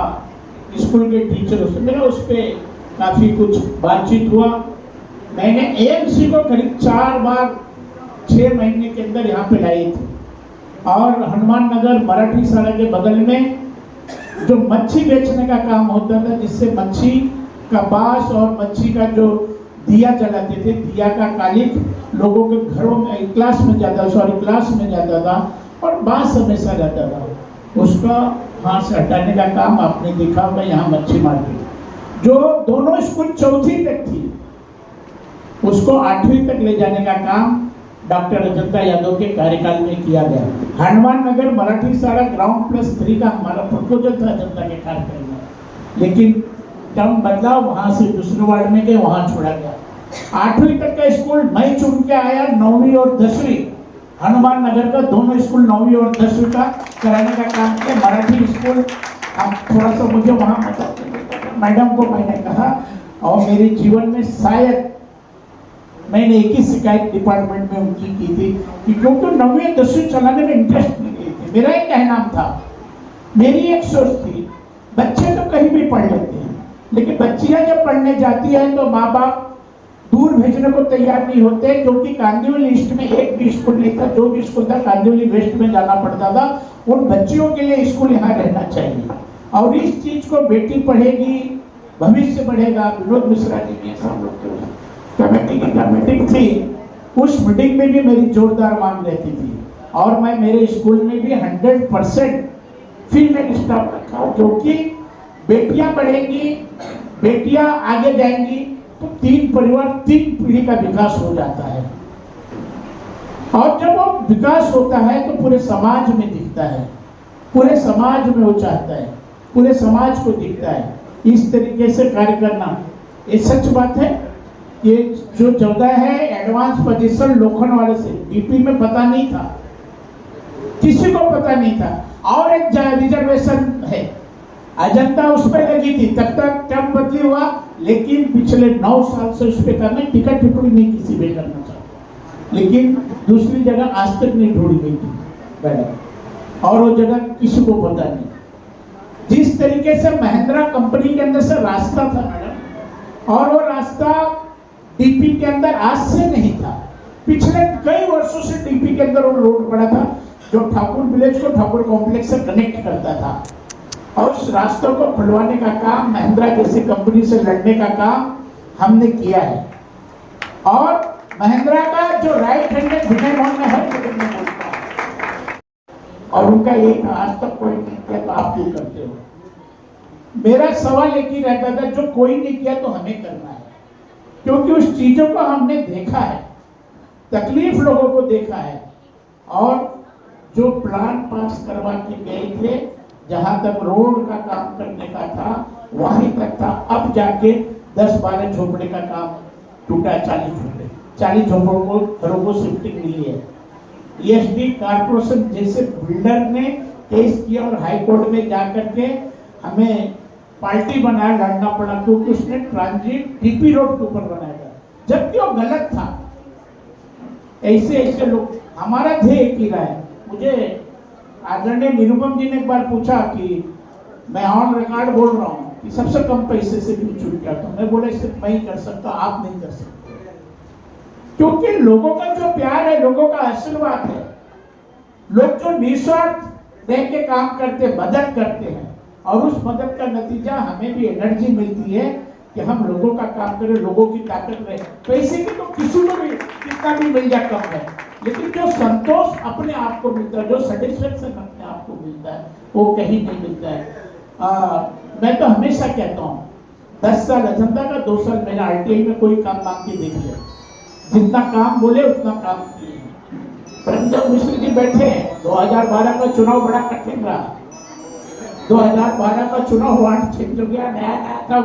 स्कूल के टीचरों से मेरा, उस पर काफ़ी कुछ बातचीत हुआ। मैंने एएमसी को करीब 4 बार 6 महीने के अंदर यहाँ पे लाई थी, और हनुमान नगर मराठी शाला के बगल में जो मच्छी बेचने का काम होता था, जिससे मच्छी का बांस और मच्छी का जो दिया जलाते थे, दिया का कालिक लोगों के घरों में क्लास में जाता था और बांस हमेशा रहता था, उसका हाथ से हटाने का काम आपने देखा होगा यहाँ मच्छी मार्केट। जो दोनों स्कूल 4वीं तक थी, उसको 8वीं तक ले जाने का काम डॉक्टर अजंता यादव के कार्यकाल में किया गया। हनुमान नगर मराठी शाला ग्राउंड+3 का हमारा प्रपोजल था अजंता के कार्यकाल में, लेकिन टर्म बदला, वहाँ से दूसरे वार्ड में गए, वहाँ छोड़ा गया। 8वीं तक का स्कूल मैं चुन के आया, 9वीं और 10वीं हनुमान नगर का दोनों स्कूल 9वीं और 10वीं का कराने का काम किया। मराठी स्कूल अब थोड़ा सा मुझे वहाँ मैडम को मैंने कहा, और मेरे जीवन में शायद मैंने एक ही शिकायत डिपार्टमेंट में उनकी की थी कि क्योंकि 9वीं और 10वीं चलाने में इंटरेस्ट नहीं लेते। मेरा एक कहना था, मेरी एक सोच थी, बच्चे तो कहीं भी पढ़ लेते हैं, लेकिन बच्चियां जब पढ़ने जाती हैं तो माँ बाप दूर भेजने को तैयार नहीं होते, क्योंकि कांदिवली ईस्ट में एक भी स्कूल नहीं था, जो भी स्कूल था कांदिवली वेस्ट में जाना पड़ता था। उन बच्चियों के लिए स्कूल यहाँ रहना चाहिए, और इस चीज को बेटी पढ़ेगी भविष्य बढ़ेगा। विनोद मिश्रा जी भी सब लोग कमेटी की मीटिंग थी, उस मीटिंग में भी मेरी जोरदार मांग रहती थी, और मैं मेरे स्कूल में भी 100% फीमेल स्टाफ रखा, क्योंकि बेटियां पढ़ेंगी, बेटियां आगे जाएंगी तो 3 परिवार 3 पीढ़ी का विकास हो जाता है, और जब वो विकास होता है तो पूरे समाज में दिखता है, पूरे समाज में वो चाहता है, पूरे समाज को दिखता है। इस तरीके से कार्य करना ये सच बात है। ये जो 14 है एडवांस पोजीशन लोखंड वाले से डीपी में पता नहीं था, किसी को पता नहीं था, और एक रिजर्वेशन है अजंता उस पर लगी थी, तब तक टर्म बदली हुआ, लेकिन पिछले 9 साल से उस पर करना, टिकट टिप्पणी नहीं किसी भी करना चाहता, लेकिन दूसरी जगह आज तक नहीं ढूंढी गई थी मैडम, और वो जगह किसी को पता नहीं। जिस तरीके से महिंद्रा कंपनी के अंदर से रास्ता था मैडम, और वो रास्ता डीपी के अंदर आज से नहीं था, पिछले कई वर्षों से डीपी के अंदर वो रोड पड़ा था, जो ठाकुर विलेज को ठाकुर कॉम्प्लेक्स से कनेक्ट करता था, और उस रास्तों को खुलवाने का काम, महिंद्रा जैसी कंपनी से लड़ने का काम हमने किया है। और महिंद्रा का जो राइट हैंडेड विनय मोहन में हर जगह में बोलता है, और उनका यही था, आज तक कोई नहीं किया तो आप क्यों करते हो। मेरा सवाल एक ही रहता था, जो कोई नहीं किया तो हमें करना है, क्योंकि उस चीजों को हमने देखा है, तकलीफ लोगों को देखा है, और जो प्लान पास करवा के गए थे, जहां तक रोड का काम करने का था वहीं तक था, अब जाके 10-12 झोपड़े का काम टूटा, 40 झोपड़ों को घरों को शिफ्टिंग मिली है। ESD कारपोरेशन जैसे बिल्डर ने केस किया और हाई कोर्ट में जाकर के हमें पार्टी बनाया, लड़ना पड़ा, क्योंकि उसने ट्रांजिट डीपी रोड के ऊपर बनाया था, जबकि वो गलत था। ऐसे लोग, हमारा ध्येय एक ही रहा है। मुझे आदरणीय निरुपम जी ने एक बार पूछा कि मैं ऑन रिकॉर्ड बोल रहा हूँ कि सबसे कम पैसे से क्यों छूट गया, तो मैं बोले सिर्फ मैं ही कर सकता, आप नहीं कर सकते, क्योंकि लोगों का जो प्यार है, लोगों का आशीर्वाद है, लोग जो निस्वार्थ देख के काम करते, मदद करते हैं, और उस मदद का नतीजा हमें भी एनर्जी मिलती है कि हम लोगों का काम करें, लोगों की ताकत रहे। पैसे की तो किसी को भी कितना भी मिल जाए कम है, लेकिन जो संतोष अपने आप को मिलता है, जो सेटिस्फेक्शन अपने आप को मिलता है, वो कहीं नहीं मिलता है। मैं तो हमेशा कहता हूँ 10 साल अजंता का, 2 साल मैंने RTI में कोई काम मांग के देख लिया, जितना काम बोले उतना काम किए। परमदेव मिश्र जी बैठे हैं, 2012 का चुनाव बड़ा कठिन रहा, 2012 का चुनाव वार्ड चेंज हो गया, नया था।